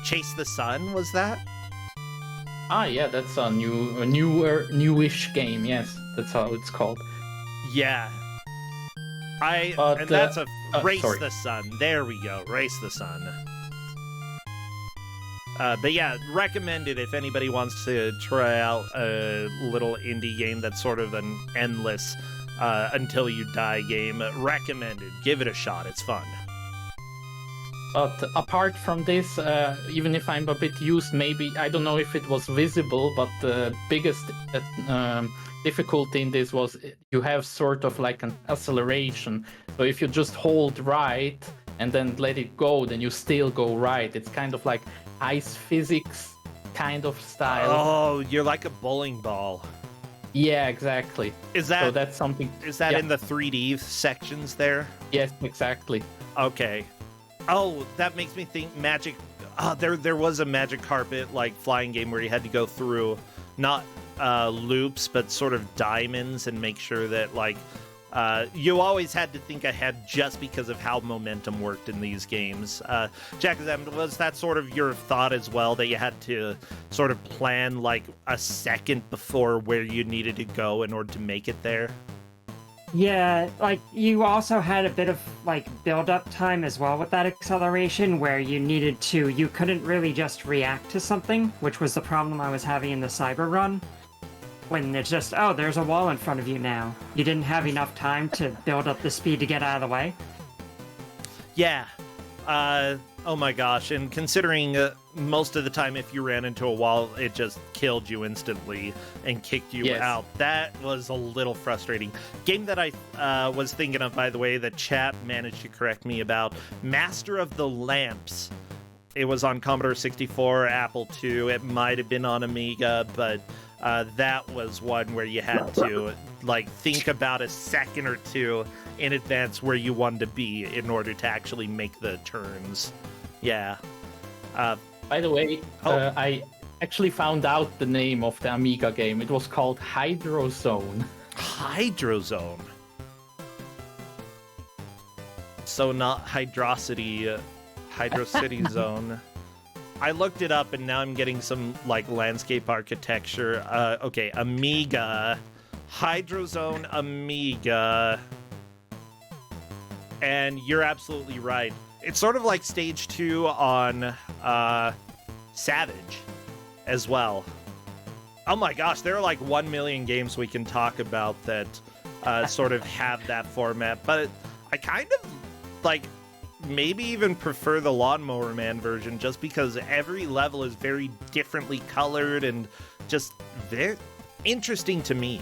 Chase the Sun, was that? Ah, yeah, that's a newish game. Yes, that's how it's called. Yeah. And that's a Race the Sun. There we go, Race the Sun. But yeah, recommended if anybody wants to try out a little indie game that's sort of an endless until you die game. Recommended. Give it a shot. It's fun. But apart from this, even if I'm a bit used, maybe, I don't know if it was visible, but the biggest difficulty in this was you have sort of like an acceleration. So if you just hold right and then let it go, then you still go right. It's kind of like ice physics kind of style. Oh, you're like a bowling ball. Yeah, exactly. So that's something. Is that in the 3D sections there? Yes, exactly. Okay. Oh, that makes me think Magic. There was a Magic Carpet like flying game where you had to go through not loops but sort of diamonds and make sure that like you always had to think ahead just because of how momentum worked in these games. Jakazam, was that sort of your thought as well, that you had to sort of plan like a second before where you needed to go in order to make it there? Yeah, like you also had a bit of like build-up time as well with that acceleration where you couldn't really just react to something, which was the problem I was having in the Cyber Run. When it's just, oh, there's a wall in front of you now. You didn't have enough time to build up the speed to get out of the way. Yeah. Oh my gosh, and considering most of the time if you ran into a wall, it just killed you instantly and kicked you out. That was a little frustrating. Game that I was thinking of, by the way, the chat managed to correct me about, Master of the Lamps. It was on Commodore 64, Apple II, it might have been on Amiga, but that was one where you had to like think about a second or two in advance where you wanted to be in order to actually make the turns. Yeah. By the way, I actually found out the name of the Amiga game. It was called Hydrozone. Hydrozone. So not Hydrocity, Hydrocity Zone. I looked it up and now I'm getting some like landscape architecture. Okay, Amiga. Hydrozone Amiga. And you're absolutely right. It's sort of like Stage 2 on Savage as well. Oh my gosh, there are like 1 million games we can talk about that sort of have that format. But I kind of like maybe even prefer the Lawnmower Man version just because every level is very differently colored and just very interesting to me.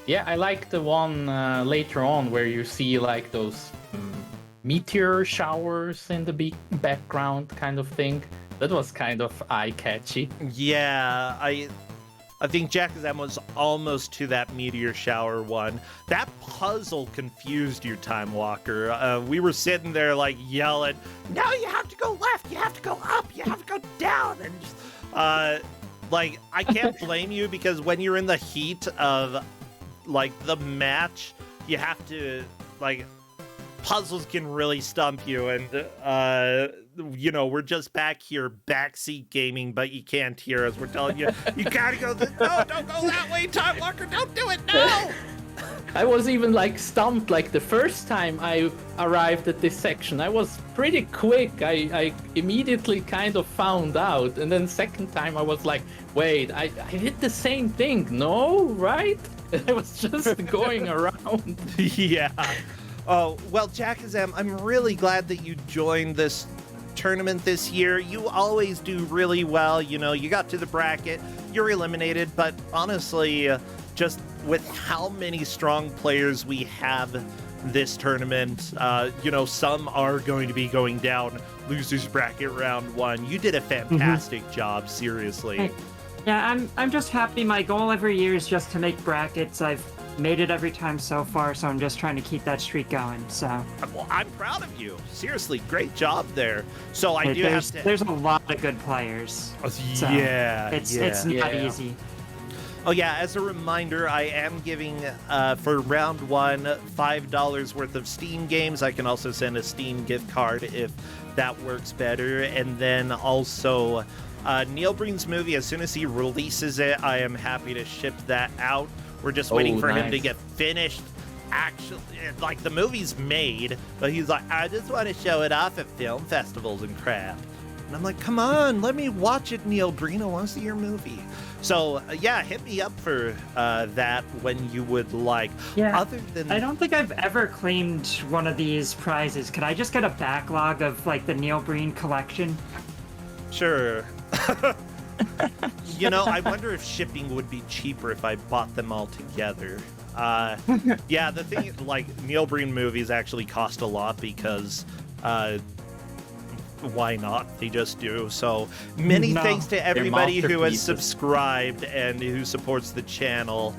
Yeah, I like the one later on where you see like those meteor showers in the background kind of thing. That was kind of eye-catchy. Yeah, I think Jakazam was almost to that meteor shower one. That puzzle confused you, Time Walker. We were sitting there like yelling, "No, you have to go left, you have to go up, you have to go down," and just, like, I can't blame you because when you're in the heat of like the match, you have to, like, puzzles can really stump you, and you know, we're just back here backseat gaming, but you can't hear us. We're telling you, you gotta go no, don't go that way, Time Walker, don't do it, no! I was even like stumped, like the first time I arrived at this section. I was pretty quick. I immediately kind of found out, and then second time I was like, wait, I did the same thing, no, right? I was just going around. Yeah. Oh, well, Jakazam, I'm really glad that you joined this tournament this year. You always do really well. You know, you got to the bracket, you're eliminated, but honestly, just with how many strong players we have this tournament, you know, some are going to be going down losers bracket round 1. You did a fantastic job, seriously. Hey. Yeah, I'm just happy. My goal every year is just to make brackets. I've made it every time so far, so I'm just trying to keep that streak going. So well, I'm proud of you. Seriously, great job there. So I do have to. There's a lot of good players. So yeah, it's not easy. Oh yeah, as a reminder, I am giving for round 1 $5 worth of Steam games. I can also send a Steam gift card if that works better, and then also. Neil Breen's movie, as soon as he releases it, I am happy to ship that out. We're just waiting for him to get finished. Actually, like, the movie's made, but he's like, I just want to show it off at film festivals and crap. And I'm like, come on, let me watch it, Neil Breen. I want to see your movie. So, yeah, hit me up for that when you would like. Yeah, other than... I don't think I've ever claimed one of these prizes. Could I just get a backlog of, like, the Neil Breen collection? Sure. You know, I wonder if shipping would be cheaper if I bought them all together. Yeah, the thing, like, Neil Breen movies actually cost a lot because, why not? They just do. So, many thanks to everybody who has subscribed and who supports the channel.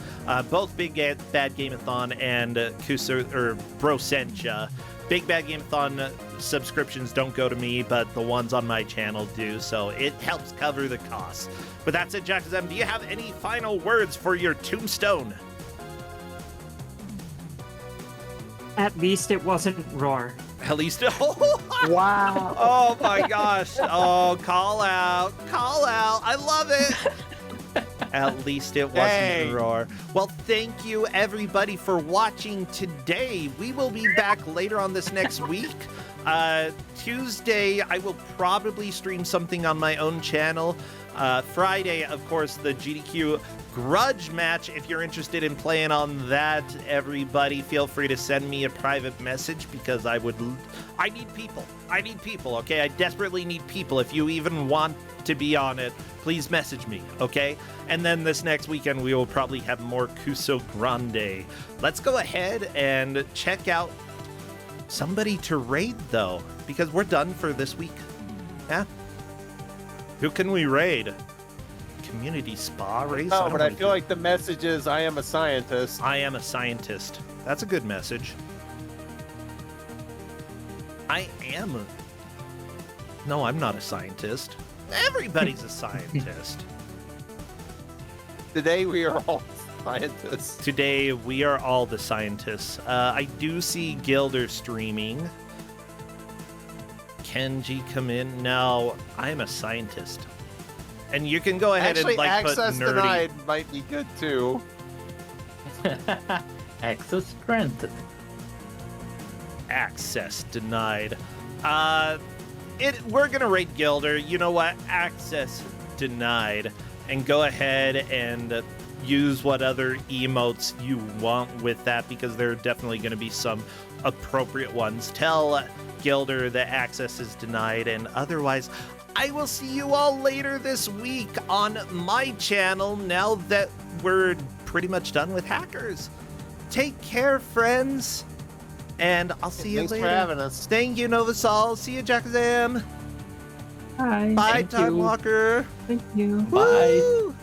Both Big Bad Game-a-thon and Brosentia. Big Bad Game-a-thon subscriptions don't go to me, but the ones on my channel do, so it helps cover the costs. But that's it, Jakazam. Do you have any final words for your tombstone? At least it wasn't Roar. At least... Wow. Oh my gosh. Oh, call out. Call out. I love it. At least it wasn't Roar. Well, thank you, everybody, for watching today. We will be back later on this next week. Tuesday, I will probably stream something on my own channel. Friday, of course, the GDQ grudge match. If you're interested in playing on that, everybody, feel free to send me a private message because I need people. I need people, okay? I desperately need people. If you even want to be on it, please message me, okay? And then this next weekend, we will probably have more Kusog7ande. Let's go ahead and check out somebody to raid, though, because we're done for this week. Yeah? Who can we raid? Community spa race? No, but I feel like the message is, I am a scientist. I am a scientist. That's a good message. I am. No, I'm not a scientist. Everybody's a scientist. Today we are all scientists. Today we are all the scientists. I do see Gilder streaming. Kenji come in. No, I'm a scientist. And you can go ahead and like access put nerdy. denied might be good too. Access granted. Access denied. We're gonna rate Gilder. You know what? Access denied. And go ahead and use what other emotes you want with that, because there are definitely going to be some appropriate ones. Tell Gilder that access is denied, and otherwise, I will see you all later this week on my channel now that we're pretty much done with hackers. Take care, friends, and I'll see you later. Thanks for having us. Thank you, Novasol. See you, Jakazam. Bye. Bye, Thank Time you. Walker. Thank you. Bye. Woo!